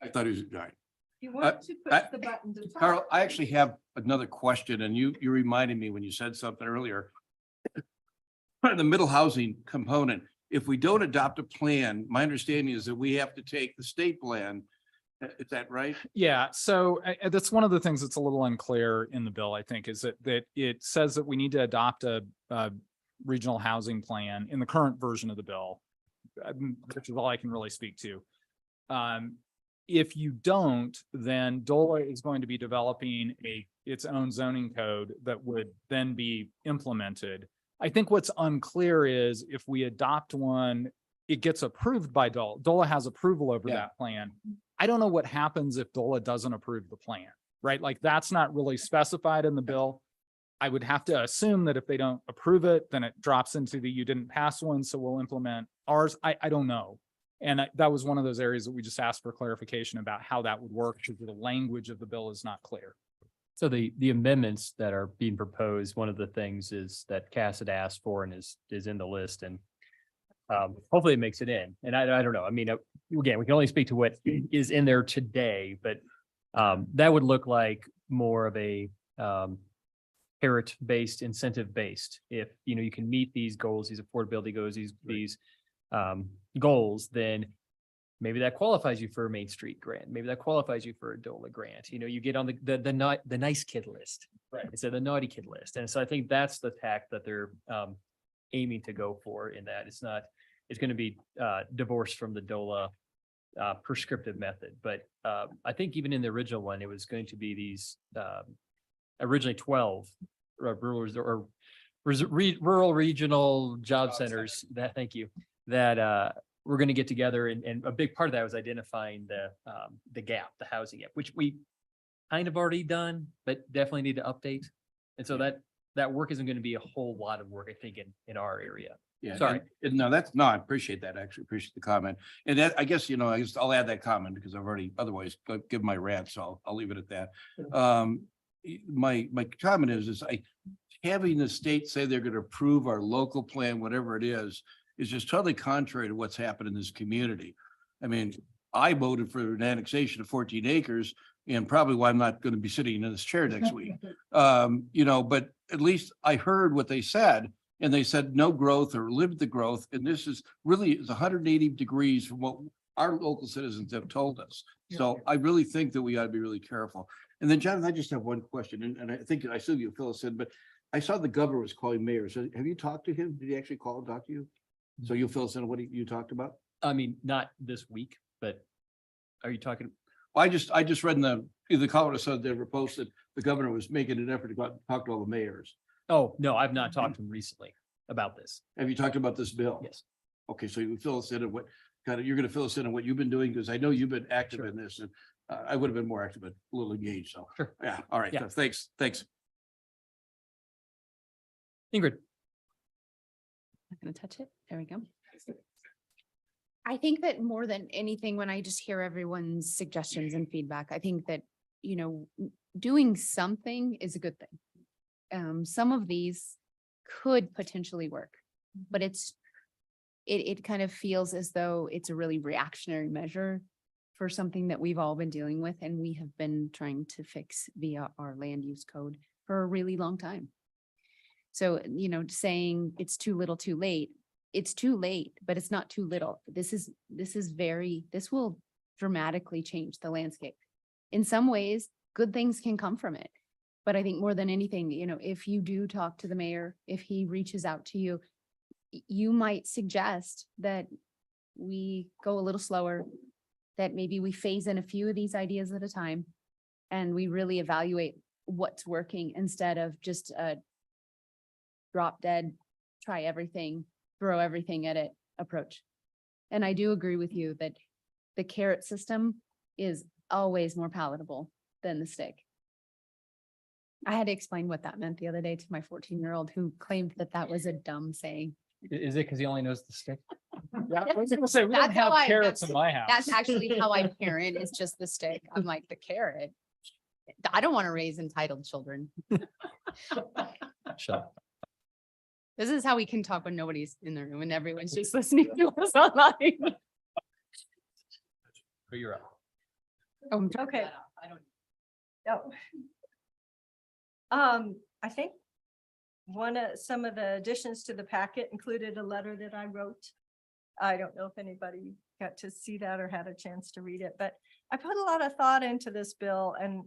I thought he was, all right. You want to I- push the button to talk. Carl, I actually have another question, and you reminded me when you said something earlier. The middle housing component, if we don't adopt a plan, my understanding is that we have to take the state plan. Is that right? Yeah, so that's one of the things that's a little unclear in the bill, I think, is that it says that we need to adopt a regional housing plan in the current version of the bill, which is all I can really speak to. If you don't, then DOLA is going to be developing its own zoning code that would then be implemented. I think what's unclear is if we adopt one, it gets approved by DOLA. DOLA has approval over Yeah. that plan. I don't know what happens if DOLA doesn't approve the plan, right? Like, that's not really specified in the bill. I would have to assume that if they don't approve it, then it drops into the you didn't pass one, so we'll implement ours. I don't know. And that was one of those areas that we just asked for clarification about how that would work, because the language of the bill is not clear. So the amendments that are being proposed, one of the things is that Cass had asked for and is in the list, and hopefully it makes it in. And I don't know. I mean, again, we can only speak to what is in there today, but that would look like more of a carrot-based, incentive-based. If, you can meet these goals, these affordability goals, these goals, then maybe that qualifies you for a Main Street grant. Maybe that qualifies you for a DOLA grant. You get on the nice kid list, right, instead of the naughty kid list. And so I think that's the tack that they're aiming to go for, in that it's going to be divorced from the DOLA prescriptive method. But I think even in the original one, it was going to be these originally 12 rural regional job centers that we're going to get together. And a big part of that was identifying the gap, the housing gap, which we kind of already done, but definitely need to update. And so that work isn't going to be a whole lot of work, I think, in our area. Yeah. Sorry. No, I appreciate that. Actually appreciate the comment. And that, I guess, I'll add that comment because I've already otherwise given my rant. So I'll leave it at that. My comment is having the state say they're going to approve our local plan, whatever it is just totally contrary to what's happened in this community. I mean, I voted for an annexation of 14 acres, and probably why I'm not going to be sitting in this chair next week. But at least I heard what they said, and they said no growth or limit the growth. And this is 180 degrees from what our local citizens have told us. So I really think that we ought to be really careful. And then, Jonathan, I just have one question, and I think I assume you'll fill us in, but I saw the governor was calling mayors. Have you talked to him? Did he actually call and talk to you? So you'll fill us in on what you talked about? I mean, not this week, but are you talking? Well, I just read in the Colorado Sun-Denver Post that the governor was making an effort to go out and talk to all the mayors. Oh, no, I've not talked to him recently about this. Have you talked about this bill? Yes. Okay, so you fill us in on you're going to fill us in on what you've been doing, because I know you've been active Sure. in this, and I would have been more active, but a little engaged. So, Sure. Yeah. All right. Yeah. Thanks. Ingrid. Not gonna touch it. There we go. I think that more than anything, when I just hear everyone's suggestions and feedback, I think that, doing something is a good thing. Some of these could potentially work. But it kind of feels as though it's a really reactionary measure for something that we've all been dealing with and we have been trying to fix via our land use code for a really long time. So, saying it's too little, too late, it's too late, but it's not too little. This will dramatically change the landscape. In some ways, good things can come from it. But I think more than anything, if you do talk to the mayor, if he reaches out to you, you might suggest that we go a little slower, that maybe we phase in a few of these ideas at a time, and we really evaluate what's working instead of just a drop dead, try everything, throw everything at it approach. And I do agree with you that the carrot system is always more palatable than the stick. I had to explain what that meant the other day to my 14-year-old who claimed that that was a dumb saying. Is it because he only knows the stick? Yeah, I was gonna say, we don't That's how have carrots in my house. That's actually how I parent, is just the stick. I'm like, the carrot. I don't want to raise entitled children. Shut up. This is how we can talk when nobody's in the room and everyone's just listening to us online. But you're up. Okay. No. I think some of the additions to the packet included a letter that I wrote. I don't know if anybody got to see that or had a chance to read it, but I put a lot of thought into this bill and,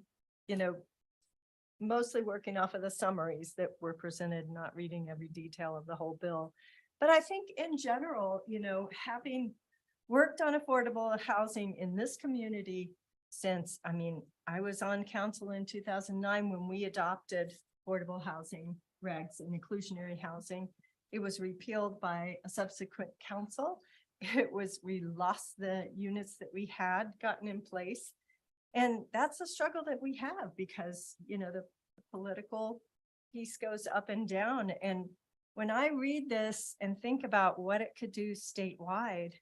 mostly working off of the summaries that were presented, not reading every detail of the whole bill. But I think in general, having worked on affordable housing in this community since, I was on council in 2009 when we adopted affordable housing regs and inclusionary housing. It was repealed by a subsequent council. We lost the units that we had gotten in place. And that's a struggle that we have because, the political piece goes up and down. And when I read this and think about what it could do statewide,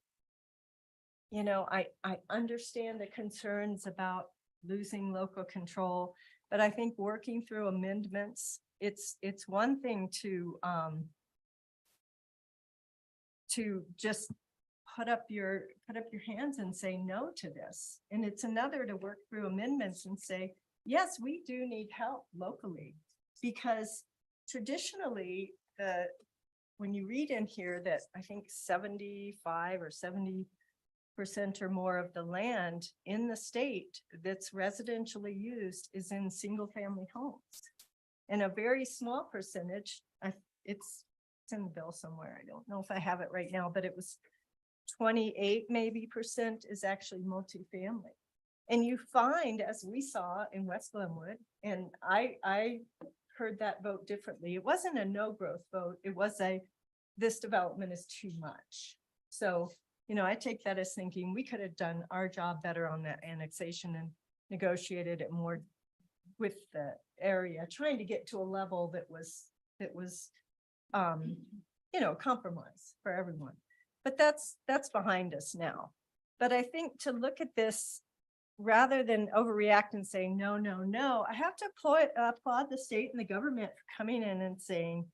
I understand the concerns about losing local control, but I think working through amendments, it's one thing to just put up your hands and say no to this. And it's another to work through amendments and say, yes, we do need help locally, because traditionally when you read in here that I think 75 or 70% or more of the land in the state that's residentially used is in single family homes. And a very small percentage, it's in the bill somewhere. I don't know if I have it right now, but it was 28 maybe % is actually multifamily. And you find, as we saw in West Glenwood, and I heard that vote differently. It wasn't a no growth vote. It was this development is too much. So, I take that as thinking we could have done our job better on that annexation and negotiated it more with the area, trying to get to a level that was compromise for everyone. But that's behind us now. But I think to look at this, rather than overreact and say, no, no, no, I have to applaud the state and the government for coming in and saying,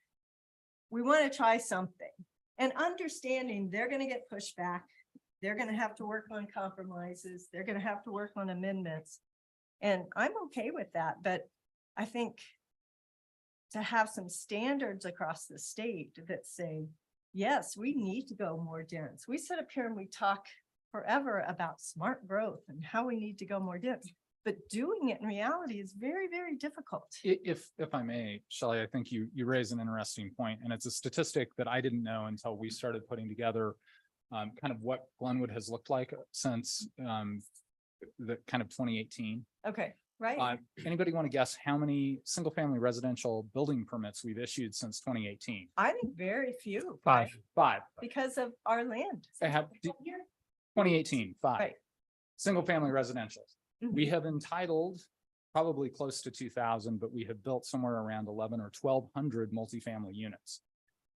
we want to try something, and understanding they're going to get pushback. They're going to have to work on compromises. They're going to have to work on amendments. And I'm okay with that. But I think to have some standards across the state that say, yes, we need to go more dense. We sit up here and we talk forever about smart growth and how we need to go more dense, but doing it in reality is very, very difficult. If I may, Shelley, I think you raise an interesting point, and it's a statistic that I didn't know until we started putting together kind of what Glenwood has looked like since the kind of 2018. Okay, right. Anybody want to guess how many single family residential building permits we've issued since 2018? I think very few. Five. Because of our land. I have 2018, 5. Right. Single family residentials. Mhm. We have entitled probably close to 2,000, but we have built somewhere around 11 or 1,200 multifamily units.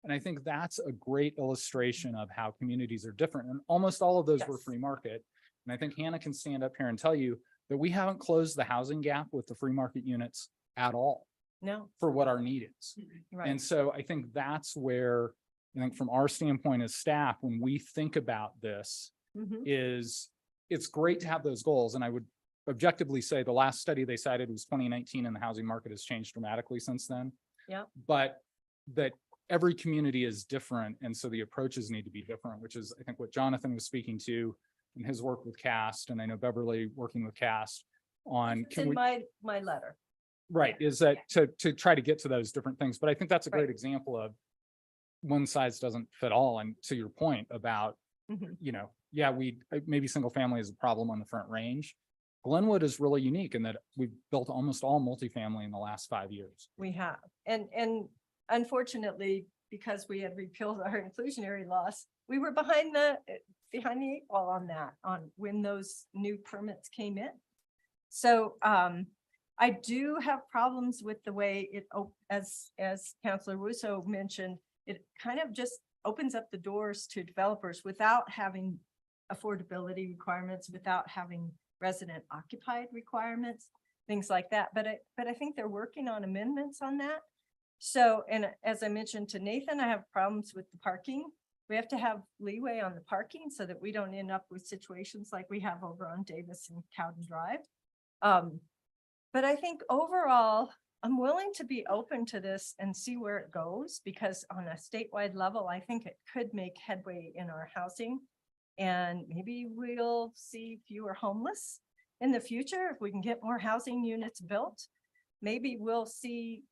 And I think that's a great illustration of how communities are different. And almost all of those were Yes. free market. And I think Hannah can stand up here and tell you that we haven't closed the housing gap with the free market units at all. No, for what our need is. right. And so I think that's where, I think from our standpoint as staff, when we think about this, Mhm. is it's great to have those goals. And I would objectively say the last study they cited was 2019 and the housing market has changed dramatically since then. Yeah. But that every community is different. And so the approaches need to be different, which is, I think, what Jonathan was speaking to in his work with CAST. And I know Beverly working with CAST on, It's in my letter. right, is that to try to get to those different things. But I think that's a great Right. example of one size doesn't fit all. And to your point about, Mhm. you know, yeah, maybe single family is a problem on the Front Range. Glenwood is really unique in that we've built almost all multifamily in the last 5 years. We have, and unfortunately, because we had repealed our inclusionary laws, we were behind the 8 ball on that, on when those new permits came in. So, I do have problems with the way it, as Councilor Russo mentioned, it kind of just opens up the doors to developers without having affordability requirements, without having resident occupied requirements, things like that. But I think they're working on amendments on that. So, and as I mentioned to Nathan, I have problems with the parking. We have to have leeway on the parking so that we don't end up with situations like we have over on Davis and Cowden Drive. But I think overall, I'm willing to be open to this and see where it goes, because on a statewide level, I think it could make headway in our housing. And maybe we'll see fewer homeless in the future if we can get more housing units built. Maybe we'll see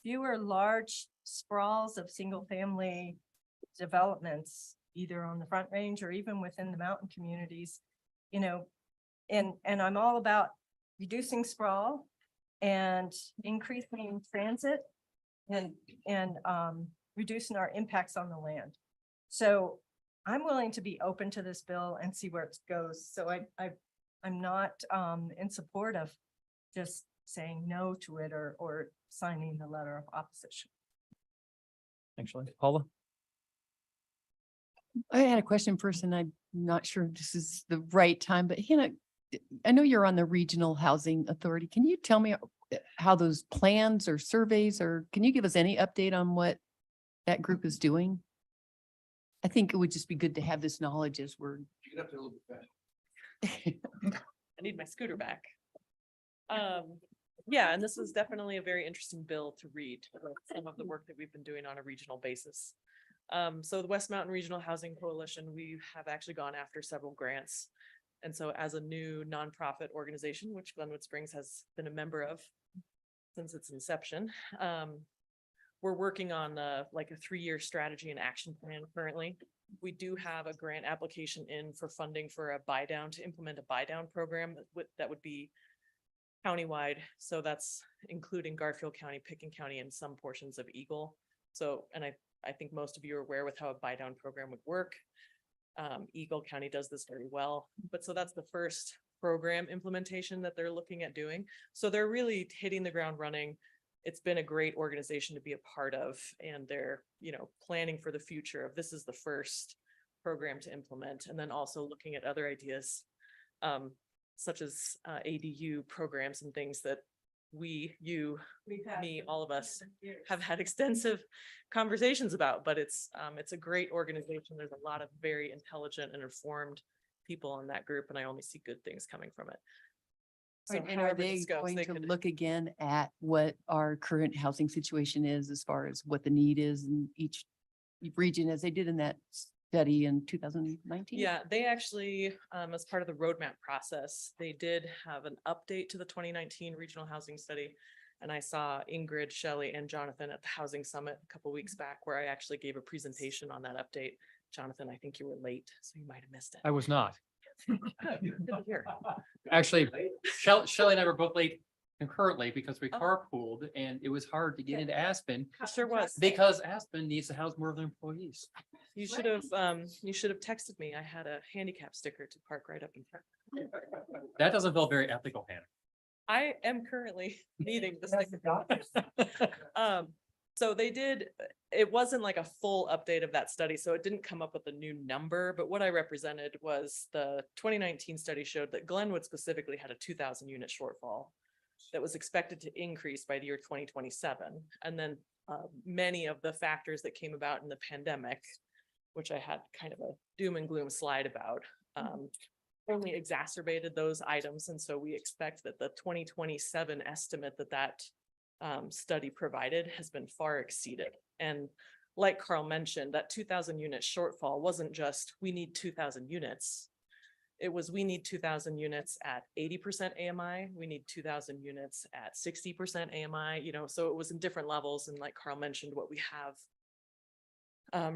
fewer large sprawls of single family developments, either on the Front Range or even within the mountain communities, you know, and I'm all about reducing sprawl and increasing transit and reducing our impacts on the land. So I'm willing to be open to this bill and see where it goes. So I'm not in support of just saying no to it or signing the letter of opposition. Actually, Paula? I had a question first, and I'm not sure if this is the right time, but Hannah, I know you're on the Regional Housing Authority. Can you tell me how those plans or surveys, or can you give us any update on what that group is doing? I think it would just be good to have this knowledge as we're. Get up there a little bit fast. I need my scooter back. Yeah, and this is definitely a very interesting bill to read, some of the work that we've been doing on a regional basis. So the West Mountain Regional Housing Coalition, we have actually gone after several grants. And so as a new nonprofit organization, which Glenwood Springs has been a member of since its inception, we're working on like a 3-year strategy and action plan currently. We do have a grant application in for funding for a buy down, to implement a buy down program that would be countywide. So that's including Garfield County, Pickens County, and some portions of Eagle. So, and I think most of you are aware with how a buy down program would work. Eagle County does this very well, but so that's the first program implementation that they're looking at doing. So they're really hitting the ground running. It's been a great organization to be a part of, and they're, you know, planning for the future of this is the first program to implement, and then also looking at other ideas, such as ADU programs and things that you, me, all of us have had extensive conversations about, but it's a great organization. There's a lot of very intelligent and informed people in that group, and I only see good things coming from it. So And are however they this goes, going they to could- look again at what our current housing situation is as far as what the need is in each region, as they did in that study in 2019? Yeah, they actually, as part of the roadmap process, they did have an update to the 2019 regional housing study. And I saw Ingrid, Shelley, and Jonathan at the Housing Summit a couple weeks back, where I actually gave a presentation on that update. Jonathan, I think you were late, so you might have missed it. I was not. Good to hear. Actually, Shelley and I were both late concurrently because we carpooled and it was hard to get into Aspen Sure was. because Aspen needs to house more of their employees. You should have texted me. I had a handicap sticker to park right up in front. That doesn't feel very ethical, Hannah. I am currently needing the sticker. So they did, it wasn't like a full update of that study, so it didn't come up with a new number, but what I represented was the 2019 study showed that Glenwood specifically had a 2,000 unit shortfall. that was expected to increase by the year 2027. And then many of the factors that came about in the pandemic, which I had kind of a doom and gloom slide about, only exacerbated those items. And so we expect that the 2027 estimate that study provided has been far exceeded. And like Carl mentioned, that 2,000 unit shortfall wasn't just, we need 2,000 units. It was, we need 2,000 units at 80% AMI. We need 2,000 units at 60% AMI, you know, so it was in different levels. And like Carl mentioned, what we have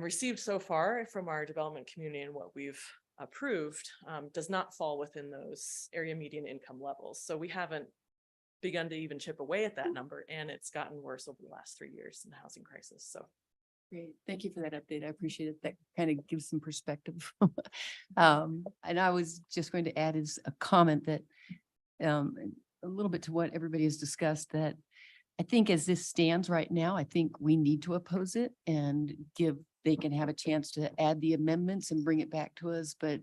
received so far from our development community and what we've approved does not fall within those area median income levels. So we haven't begun to even chip away at that number, and it's gotten worse over the last 3 years in the housing crisis. So Great. Thank you for that update. I appreciate it. That kind of gives some perspective. And I was just going to add as a comment that a little bit to what everybody has discussed, that I think as this stands right now, I think we need to oppose it and they can have a chance to add the amendments and bring it back to us. But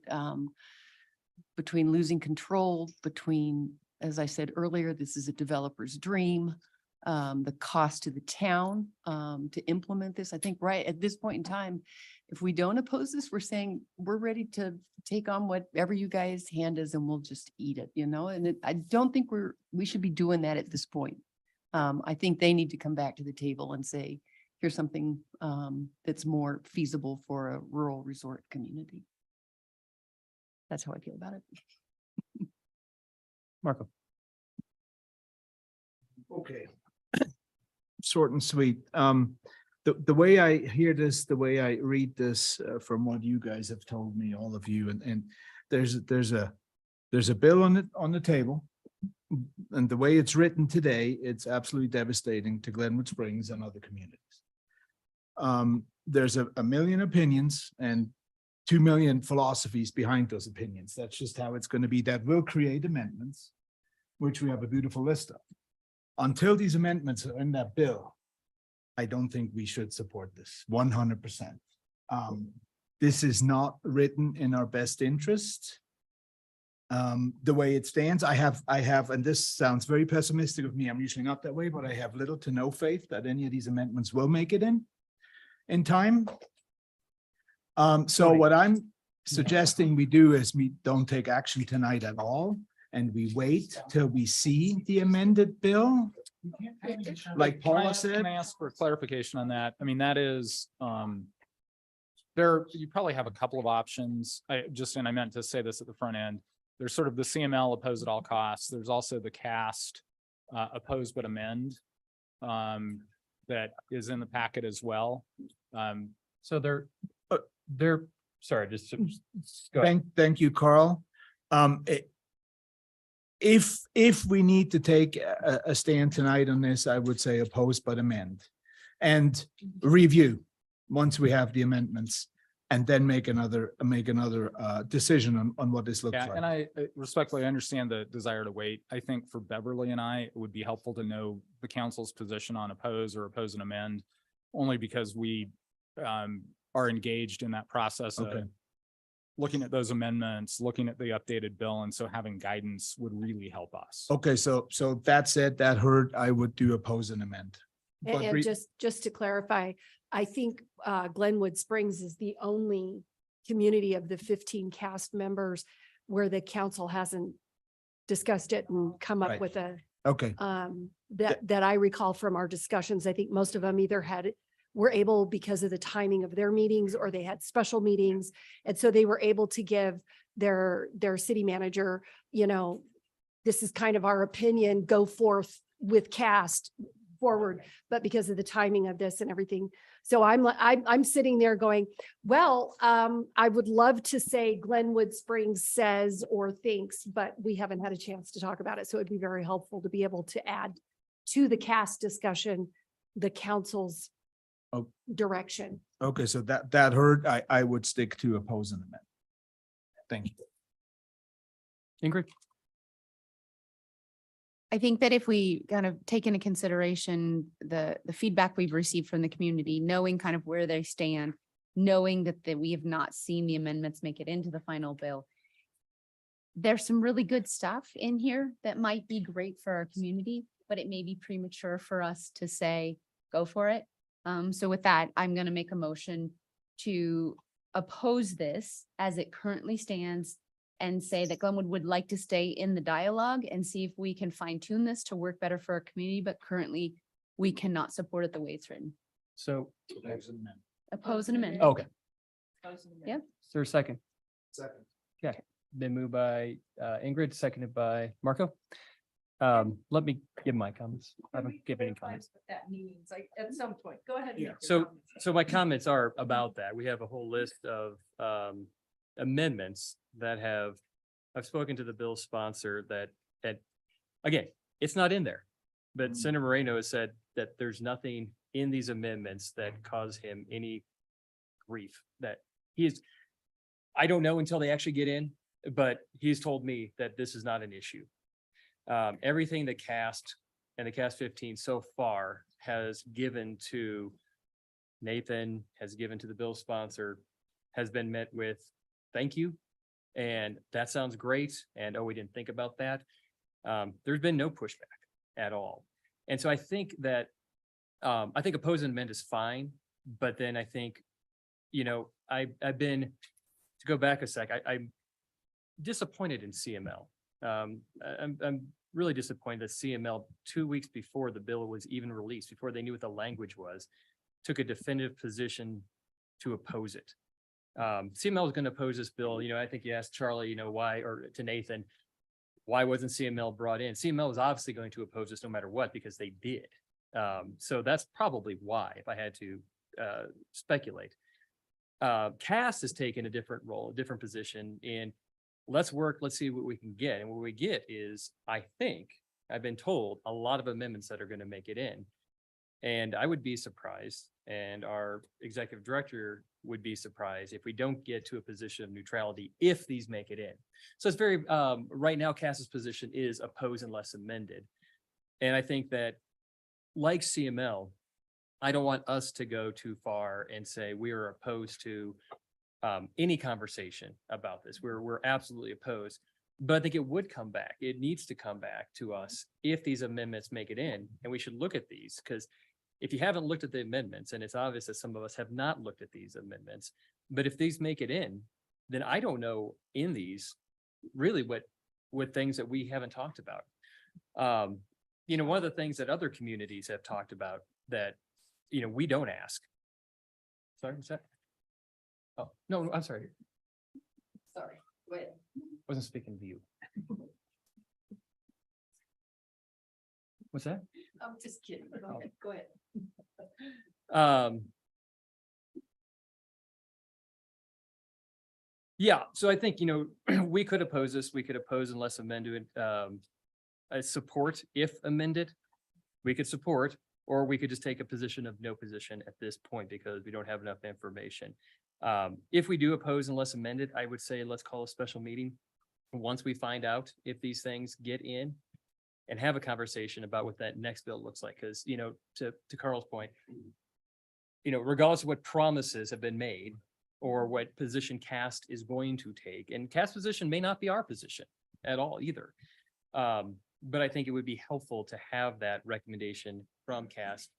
between losing control, as I said earlier, this is a developer's dream. The cost to the town to implement this. I think right at this point in time, if we don't oppose this, we're saying we're ready to take on whatever you guys hand us and we'll just eat it, you know? And I don't think we should be doing that at this point. I think they need to come back to the table and say, here's something that's more feasible for a rural resort community. That's how I feel about it. Marco. Okay. Short and sweet. The way I hear this, the way I read this, from what you guys have told me, all of you, and there's a bill on the table, and the way it's written today, it's absolutely devastating to Glenwood Springs and other communities. There's a million opinions and 2 million philosophies behind those opinions. That's just how it's going to be. That will create amendments, which we have a beautiful list of. Until these amendments are in that bill, I don't think we should support this 100%. This is not written in our best interest. The way it stands, I have, and this sounds very pessimistic of me, I'm usually not that way, but I have little to no faith that any of these amendments will make it in time. So what I'm suggesting we do is we don't take action tonight at all. And we wait till we see the amended bill. Like Paula said. Can I ask for clarification on that? I mean, that is, you probably have a couple of options. I meant to say this at the front end. There's sort of the CML oppose at all costs. There's also the CAST oppose but amend that is in the packet as well. So they're sorry, just go ahead. Thank you, Carl. If we need to take a stand tonight on this, I would say oppose but amend and review once we have the amendments, and then make another decision on what this looks Yeah, like. and I respectfully understand the desire to wait. I think for Beverly and I, it would be helpful to know the council's position on oppose and amend, only because we are engaged in that process of looking at those amendments, looking at the updated bill, and so having guidance would really help us. Okay, so that said, that heard, I would do oppose and amend. But And just to clarify, I think Glenwood Springs is the only community of the 15 cast members where the council hasn't discussed it and come up Right. with a Okay, that I recall from our discussions. I think most of them either were able because of the timing of their meetings, or they had special meetings. And so they were able to give their city manager, you know, this is kind of our opinion, go forth with cast forward, but because of the timing of this and everything. So I'm sitting there going, well, I would love to say Glenwood Springs says or thinks, but we haven't had a chance to talk about it. So it'd be very helpful to be able to add to the cast discussion, the council's direction. okay, so that heard, I would stick to oppose and amend. Thank you. Ingrid? I think that if we kind of take into consideration the feedback we've received from the community, knowing kind of where they stand, knowing that we have not seen the amendments make it into the final bill, there's some really good stuff in here that might be great for our community, but it may be premature for us to say, go for it. So with that, I'm going to make a motion to oppose this as it currently stands and say that Glenwood would like to stay in the dialogue and see if we can fine tune this to work better for our community, but currently we cannot support it the way it's written. So, Oppose and amend. okay, Yep. is there a second? Second. Okay, been moved by Ingrid, seconded by Marco. Let me give my comments. I haven't given any comments. What that means, like, at some point, go ahead. and make your So, comments. so my comments are about that. We have a whole list of amendments that I've spoken to the bill sponsor that, again, it's not in there. But Senator Moreno has said that there's nothing in these amendments that cause him any grief, that he is, I don't know until they actually get in, but he's told me that this is not an issue. Everything the cast and the cast 15 so far has given to Nathan, has given to the bill sponsor, has been met with thank you. And that sounds great. And oh, we didn't think about that. There's been no pushback at all. And so I think that I think oppose and amend is fine, but then I think, you know, I've been, to go back a sec, I'm disappointed in CML. I'm really disappointed that CML 2 weeks before the bill was even released, before they knew what the language was, took a definitive position to oppose it. CML was going to oppose this bill. You know, I think you asked Charlie, you know, why, or to Nathan, why wasn't CML brought in? CML was obviously going to oppose this no matter what, because they did. So that's probably why, if I had to speculate. CAST has taken a different role, a different position in let's work, let's see what we can get. And what we get is, I think, I've been told, a lot of amendments that are going to make it in. And I would be surprised, and our executive director would be surprised if we don't get to a position of neutrality if these make it in. So it's very, right now, CAST's position is oppose unless amended. And I think that, like CML, I don't want us to go too far and say we are opposed to any conversation about this. We're absolutely opposed. But I think it would come back. It needs to come back to us if these amendments make it in, and we should look at these, because if you haven't looked at the amendments, and it's obvious that some of us have not looked at these amendments, but if these make it in, then I don't know in these really what things that we haven't talked about. You know, one of the things that other communities have talked about that, you know, we don't ask. Sorry, what's that? Oh, no, I'm sorry. Sorry, go ahead. Wasn't speaking to you. What's that? I'm just kidding. Okay, go ahead. Yeah, so I think, you know, we could oppose this. We could oppose unless amended, support if amended. We could support, or we could just take a position of no position at this point because we don't have enough information. If we do oppose unless amended, I would say let's call a special meeting once we find out if these things get in, and have a conversation about what that next bill looks like. Because, you know, to Carl's point, you know, regardless of what promises have been made or what position CAST is going to take, and CAST position may not be our position at all either. But I think it would be helpful to have that recommendation from CAST,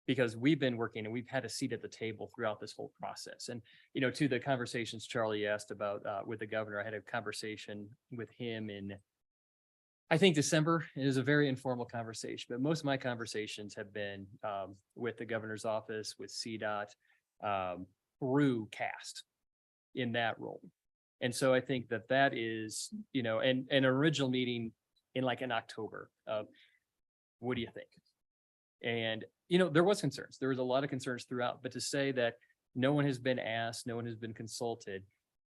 because we've been working and we've had a seat at the table throughout this whole process. And, you know, to the conversations Charlie asked about with the governor, I had a conversation with him in, I think, December. It was a very informal conversation, but most of my conversations have been with the governor's office, with CDOT, through CAST in that role. And so I think that that is, you know, and an original meeting in October of, what do you think? And, you know, there was concerns. There was a lot of concerns throughout, but to say that no one has been asked, no one has been consulted,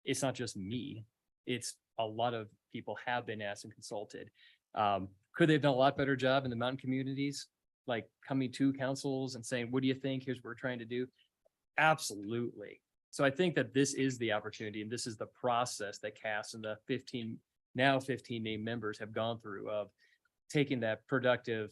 it's not just me. It's a lot of people have been asked and consulted. Could they have done a lot better job in the mountain communities, like coming to councils and saying, what do you think? Here's what we're trying to do. Absolutely. So I think that this is the opportunity, and this is the process that CAST and the 15 named members have gone through of taking that productive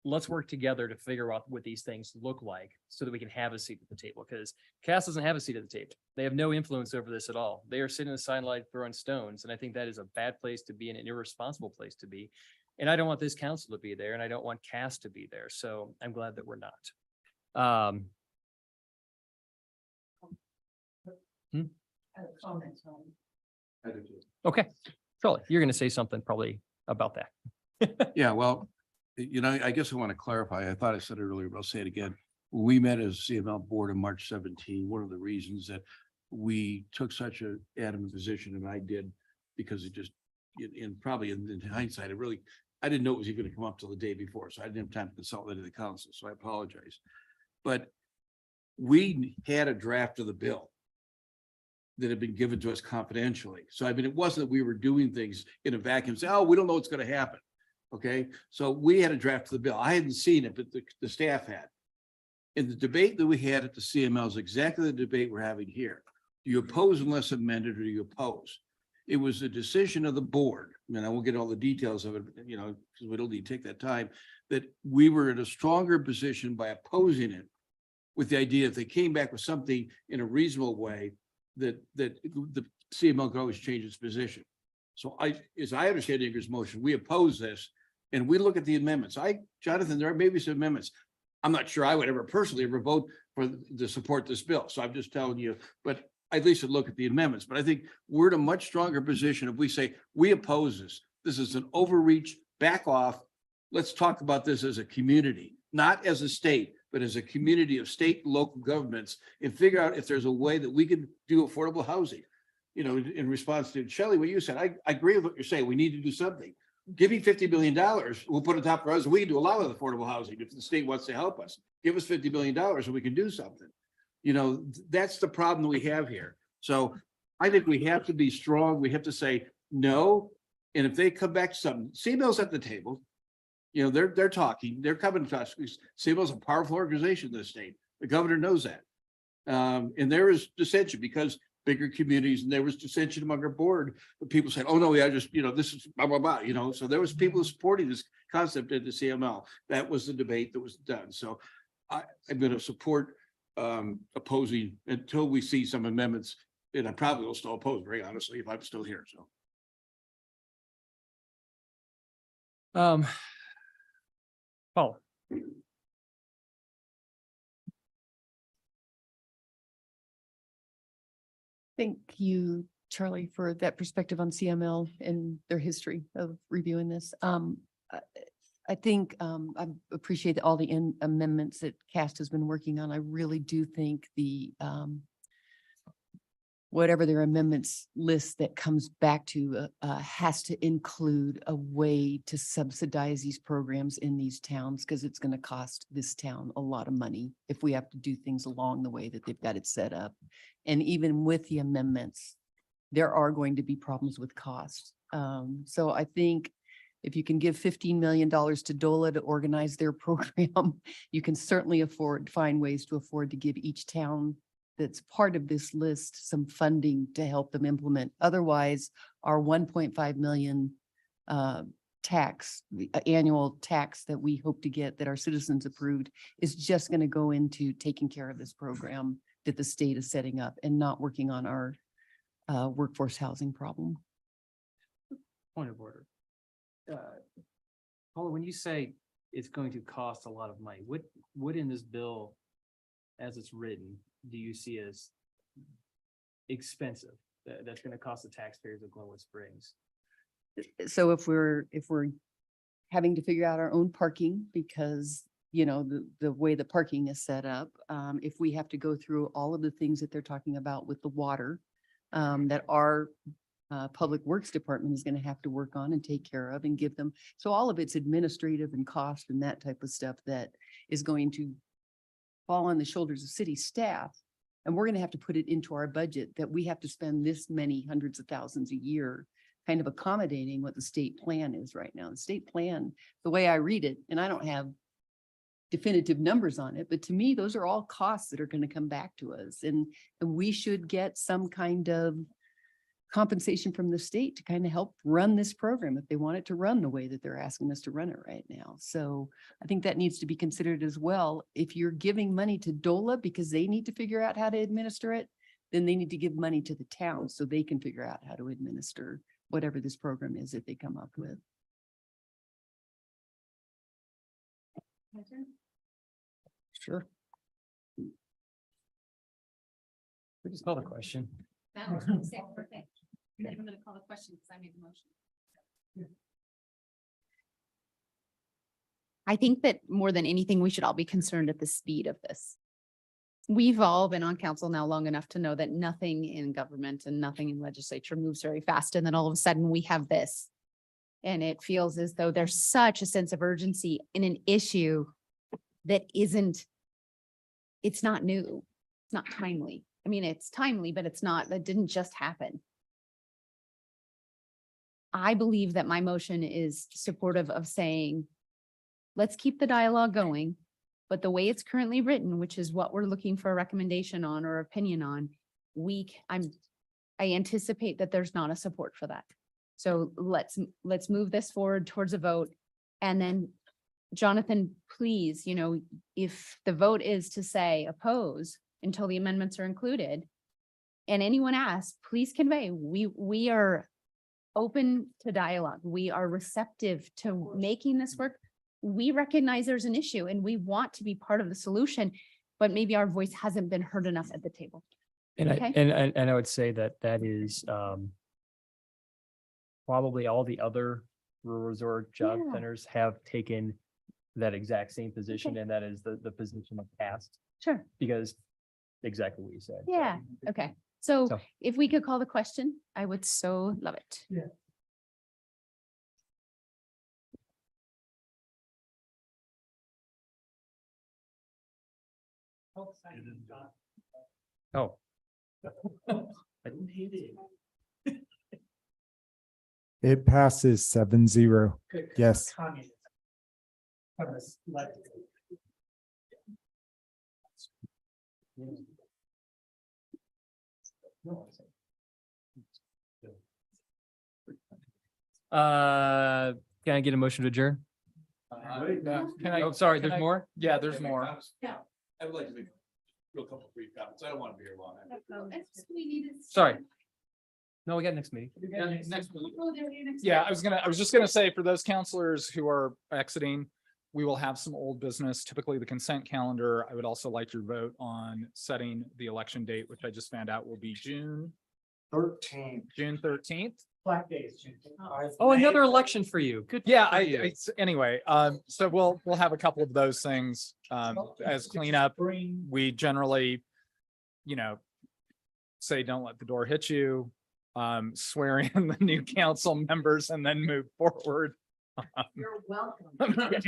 let's work together to figure out what these things look like so that we can have a seat at the table, because Cass doesn't have a seat at the table. They have no influence over this at all. They are sitting on the sideline throwing stones, and I think that is a bad place to be and an irresponsible place to be. And I don't want this council to be there, and I don't want Cass to be there, so I'm glad that we're not. Okay, Charlie, you're gonna say something probably about that. Yeah, well, I guess I want to clarify. I thought I said it earlier, but I'll say it again. When we met as CML board on March 17, one of the reasons that we took such an adamant position, and I did, because it just, probably in hindsight, I didn't know it was even going to come up till the day before, so I didn't have time to consult with the council, so I apologize. But we had a draft of the bill that had been given to us confidentially. So I mean, it wasn't that we were doing things in a vacuum, say, oh, we don't know what's going to happen. Okay, so we had a draft of the bill. I hadn't seen it, but the staff had. And the debate that we had at the CML is exactly the debate we're having here. Do you oppose unless amended, or do you oppose? It was a decision of the board, and I won't get all the details of it, because we don't need to take that time, that we were in a stronger position by opposing it, with the idea if they came back with something in a reasonable way, that the CML could always change its position. So as I understand Ingrid's motion, we oppose this, and we look at the amendments. Jonathan, there may be some amendments. I'm not sure I would ever personally vote to support this bill. So I'm just telling you, but at least look at the amendments. But I think we're in a much stronger position if we say we oppose this. This is an overreach, back off. Let's talk about this as a community, not as a state, but as a community of state and local governments, and figure out if there's a way that we can do affordable housing. In response to Shelley, what you said, I agree with what you're saying. We need to do something. Give me $50 billion. We'll put it top for us. We can do a lot of affordable housing if the state wants to help us. Give us $50 billion and we can do something. That's the problem that we have here. So I think we have to be strong. We have to say no. And if they come back to something, CML's at the table. They're talking. They're coming to us. CML's a powerful organization in the state. The governor knows that. And there is dissension because bigger communities, and there was dissension among our board. But people said, "Oh no, yeah, just this is blah blah blah." So there was people supporting this concept at the CML. That was the debate that was done. So I'm going to support opposing until we see some amendments, and I probably will still oppose, very honestly, if I'm still here. So. Paula. Thank you, Charlie, for that perspective on CML and their history of reviewing this. I think I appreciate all the amendments that CAST has been working on. I really do think the whatever their amendments list that comes back to has to include a way to subsidize these programs in these towns, because it's going to cost this town a lot of money if we have to do things along the way that they've got it set up. And even with the amendments, there are going to be problems with cost. So I think if you can give $15 million to DOLA to organize their program, you can certainly find ways to afford to give each town that's part of this list some funding to help them implement. Otherwise, our 1.5 million annual tax that we hope to get, that our citizens approved, is just going to go into taking care of this program that the state is setting up and not working on our workforce housing problem. Point of order. Paula, when you say it's going to cost a lot of money, what in this bill, as it's written, do you see as expensive that's going to cost the taxpayers of Glenwood Springs? So if we're having to figure out our own parking, because the way the parking is set up, if we have to go through all of the things that they're talking about with the water, that our Public Works Department is going to have to work on and take care of and give them. So all of it's administrative and cost and that type of stuff that is going to fall on the shoulders of city staff. And we're going to have to put it into our budget that we have to spend this many hundreds of thousands a year, kind of accommodating what the state plan is right now. The state plan, the way I read it, and I don't have definitive numbers on it, but to me, those are all costs that are going to come back to us. And we should get some kind of compensation from the state to kind of help run this program if they want it to run the way that they're asking us to run it right now. So I think that needs to be considered as well. If you're giving money to DOLA because they need to figure out how to administer it, then they need to give money to the town so they can figure out how to administer whatever this program is that they come up with. Sure. We just call the question. I'm gonna call the question because I made the motion. I think that more than anything, we should all be concerned at the speed of this. We've all been on council now long enough to know that nothing in government and nothing in legislature moves very fast. And then all of a sudden we have this. And it feels as though there's such a sense of urgency in an issue that isn't, it's not new, it's not timely. I mean, it's timely, but it's not, that didn't just happen. I believe that my motion is supportive of saying, let's keep the dialogue going, but the way it's currently written, which is what we're looking for a recommendation on or opinion on, I anticipate that there's not a support for that. So let's move this forward towards a vote. And then Jonathan, please, if the vote is to say oppose until the amendments are included, and anyone asks, please convey, we are open to dialogue. We are receptive to making this work. We recognize there's an issue and we want to be part of the solution, but maybe our voice hasn't been heard enough at the table. And Okay. I would say that is probably all the other rural resort job Yeah. centers have taken that exact same position, and that is the position of past, Sure. because exactly what you said. So, Yeah. Okay. So So- if we could call the question, I would so love it. Yeah. Oh. It passes 7-0. Yes. Can I get a motion to adjourn? Oh, sorry, there's more? Yeah, there's more. I would like to make a couple of brief comments. I don't want to be here long. Sorry. No, we got next meeting. Yeah, I was just gonna say, for those counselors who are exiting, we will have some old business, typically the consent calendar. I would also like your vote on setting the election date, which I just found out will be June 13th. Black days. Oh, another election for you. Good. Yeah, for you. anyway, so we'll have a couple of those things, as cleanup. We generally, say, don't let the door hit you, swear in the new council members and then move forward. You're welcome.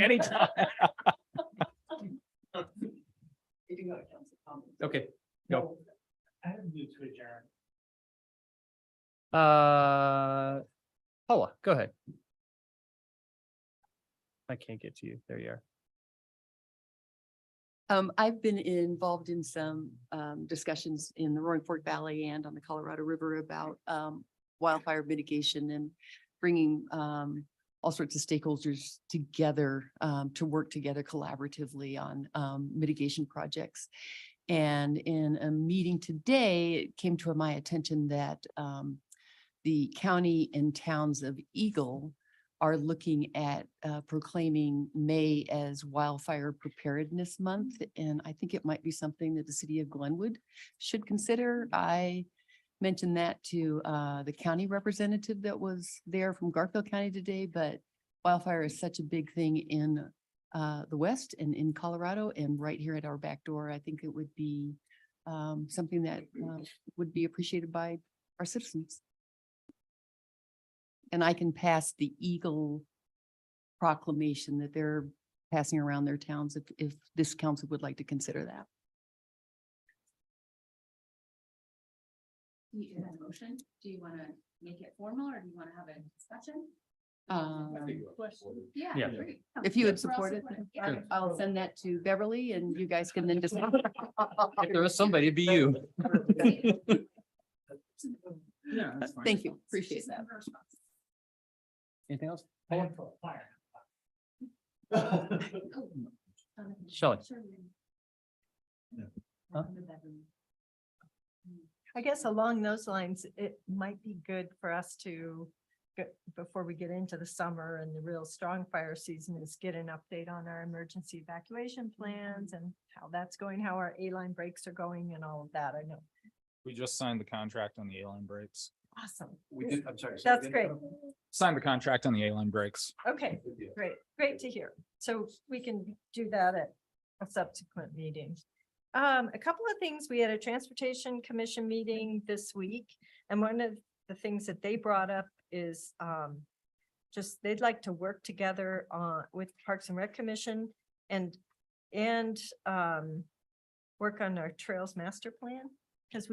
Anytime. Okay, go. I have moved to adjourn. Paula, go ahead. I can't get to you. There you are. I've been involved in some discussions in the Roaring Fork Valley and on the Colorado River about wildfire mitigation and bringing all sorts of stakeholders together to work together collaboratively on mitigation projects. And in a meeting today, it came to my attention that the county and towns of Eagle are looking at proclaiming May as Wildfire Preparedness Month. And I think it might be something that the city of Glenwood should consider. I mentioned that to the county representative that was there from Garfield County today, but wildfire is such a big thing in the West and in Colorado and right here at our back door. I think it would be something that would be appreciated by our citizens. And I can pass the Eagle proclamation that they're passing around their towns if this council would like to consider that. Do you have a motion? Do you want to make it formal or do you want to have a discussion? Yeah. Yeah. great. If you would We're all support it, supportive. Yeah. I'll send that to Beverly and you guys can then decide. If there was somebody, it'd be you. Yeah, that's fine. Thank you. Appreciate that. Anything else? Shelley? Huh? I guess along those lines, it might be good for us to, before we get into the summer and the real strong fire season, is get an update on our emergency evacuation plans and how that's going, how our A-line breaks are going and all of that. I know. We just signed the contract on the A-line brakes. Awesome. We did, I'm sorry. say That's again? great. Signed the contract on the A-line brakes. Okay, great, great to hear. So we can do that at a subsequent meeting. A couple of things, we had a transportation commission meeting this week, and one of the things that they brought up is just they'd like to work together with Parks and Rec Commission and work on our Trails Master Plan. Because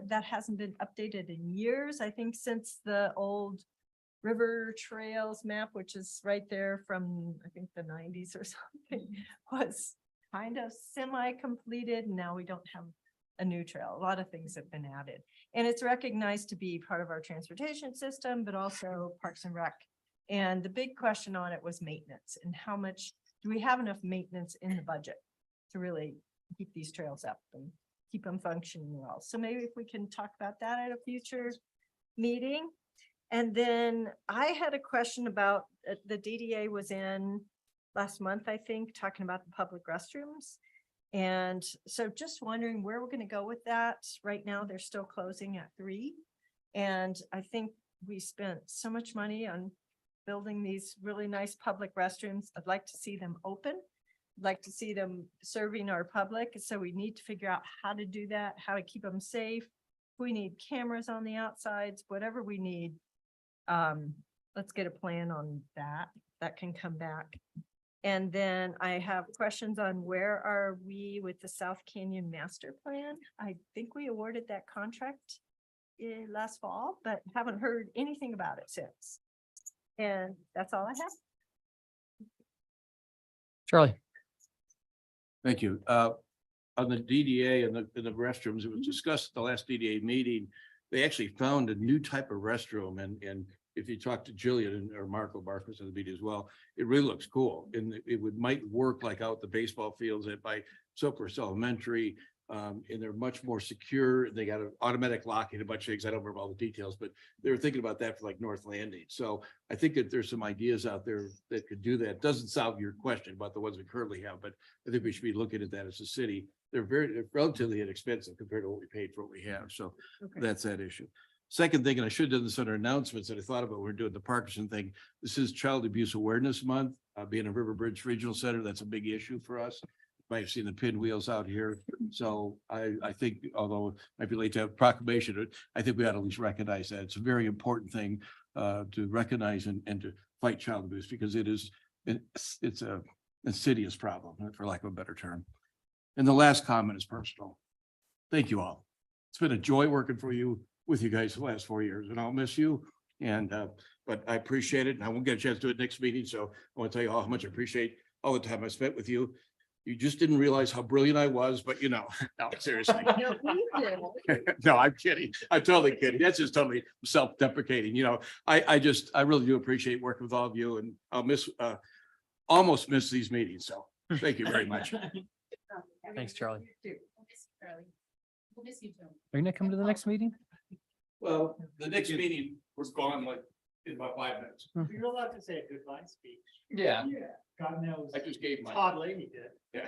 that hasn't been updated in years, I think, since the old River Trails map, which is right there from, I think, the 90s or something, was kind of semi-completed. Now we don't have a new trail. A lot of things have been added. And it's recognized to be part of our transportation system, but also Parks and Rec. And the big question on it was maintenance and how much, do we have enough maintenance in the budget to really keep these trails up and keep them functioning well? So maybe if we can talk about that at a future meeting. And then I had a question about, the DDA was in last month, I think, talking about the public restrooms. And so just wondering where we're going to go with that. Right now, they're still closing at 3. And I think we spent so much money on building these really nice public restrooms. I'd like to see them open. I'd like to see them serving our public. So we need to figure out how to do that, how to keep them safe. We need cameras on the outsides, whatever we need. Let's get a plan on that. That can come back. And then I have questions on where are we with the South Canyon Master Plan? I think we awarded that contract last fall, but haven't heard anything about it since. And that's all I have. Charlie? Thank you. On the DDA and the restrooms, it was discussed at the last DDA meeting. They actually found a new type of restroom, and if you talk to Jillian or Marco's on the meeting as well, it really looks cool. And it might work like out the baseball fields by Silkhurst Elementary. And they're much more secure. They got an automatic locking, a bunch of things. I don't remember all the details, but they were thinking about that for like North Landing. So I think that there's some ideas out there that could do that. Doesn't solve your question about the ones we currently have, but I think we should be looking at that as a city. They're relatively inexpensive compared to what we paid for what we have. So that's that issue. Second thing, and I should have done this under announcements that I thought about when we're doing the Parkinson thing. This is Child Abuse Awareness Month. Being a River Bridge Regional Center, that's a big issue for us. Might have seen the pinwheels out here. So I think, although it might be late to have a proclamation, I think we ought to at least recognize that. It's a very important thing to recognize and to fight child abuse, because it's a insidious problem, for lack of a better term. And the last comment is personal. Thank you all. It's been a joy working with you guys the last 4 years, and I'll miss you. And but I appreciate it, and I won't get a chance to do it next meeting. So I want to tell you all how much I appreciate all the time I spent with you. You just didn't realize how brilliant I was, but no, seriously. No, I'm kidding. I'm totally kidding. That's just totally self-deprecating. I really do appreciate working with all of you, and I'll almost miss these meetings. So thank you very much. Thanks, Charlie. Are you gonna come to the next meeting? Well, the next meeting was gone like in about 5 minutes. You're allowed to say a goodbye speech. Yeah. God knows. I just gave my. Todd Laney did. Yeah.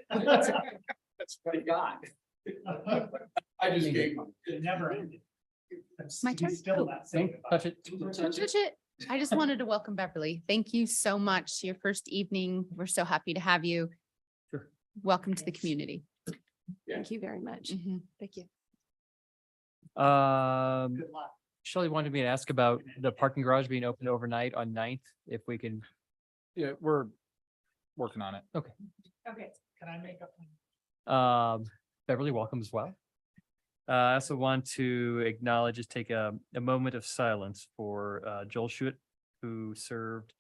That's what he got. I just gave my. It never ended. My turn? He's still not saying Don't goodbye. touch it. Don't touch it. I just wanted to welcome Beverly. Thank you so much. Your first evening. We're so happy to have you. Sure. Welcome to the community. Thank you very much. Mhm. Thank you. Good luck. Shelley wanted me to ask about the parking garage being open overnight on 9th, if we can. Yeah, we're working on it. Okay, can I make up? Beverly, welcome as well. I also want to acknowledge, just take a moment of silence for Joel Schuett, who served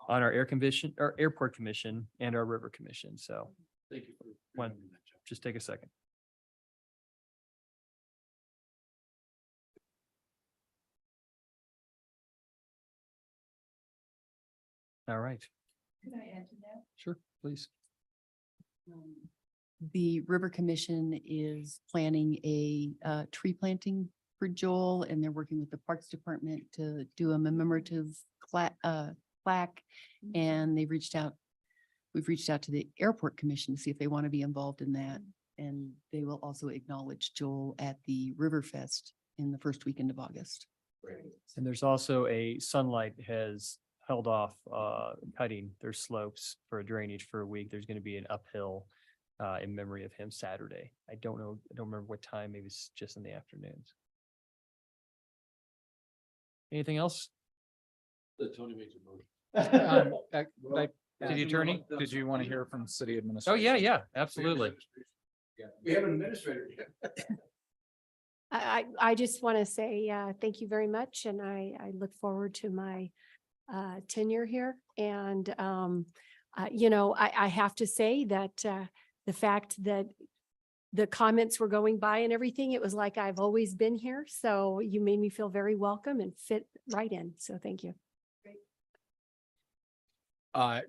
on our airport commission and our river commission. So Thank you. just take a second. All right. Can I add to that? Sure, please. The River Commission is planning a tree planting for Joel, and they're working with the Parks Department to do a commemorative plaque. And we've reached out to the Airport Commission to see if they want to be involved in that. And they will also acknowledge Joel at the River Fest in the first weekend of August. And there's also Sunlight has held off cutting their slopes for drainage for a week. There's going to be an uphill in memory of him Saturday. I don't remember what time. Maybe it's just in the afternoons. Anything else? Tony makes a motion. City attorney? Did you want to hear from city Oh, administration? yeah, absolutely. We have an administrator. I just want to say, thank you very much. And I look forward to my tenure here. And, I have to say that the fact that the comments were going by and everything, it was like I've always been here. So you made me feel very welcome and fit right in. So thank you.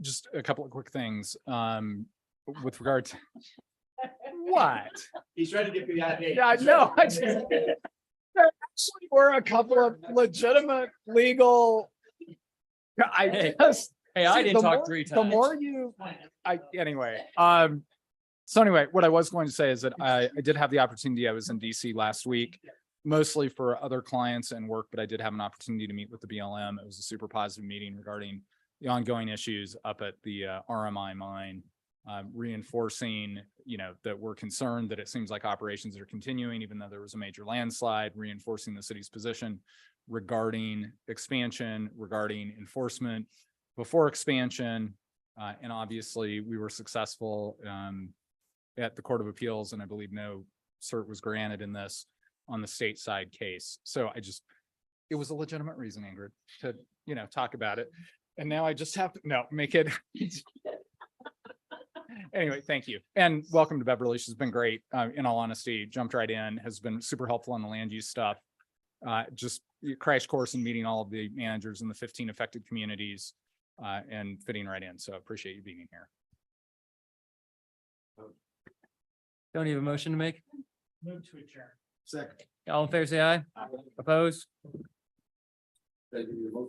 Just a couple of quick things, with regard to. What? He's trying to get me out of here. Yeah, no, I just. There actually were a couple of legitimate legal. Hey, Hey, See, I didn't the talk more- 3 The times. more you, so anyway, what I was going to say is that I did have the opportunity, I was in DC last week, mostly for other clients and work, but I did have an opportunity to meet with the BLM. It was a super positive meeting regarding the ongoing issues up at the RMI mine, reinforcing, that we're concerned that it seems like operations are continuing, even though there was a major landslide, reinforcing the city's position regarding expansion, regarding enforcement before expansion. And obviously we were successful at the Court of Appeals, and I believe no cert was granted in this on the stateside case. So it was a legitimate reason, Ingrid, to, talk about it. And now I just have to, make it. Anyway, thank you. And welcome to Beverly. She's been great. In all honesty, jumped right in, has been super helpful on the land use stuff. Just crash course in meeting all of the managers in the 15 affected communities and fitting right in. So I appreciate you being here. Don't you have a motion to make? Move to adjourn. Second. All in favor, say aye. Opposed? Thank you.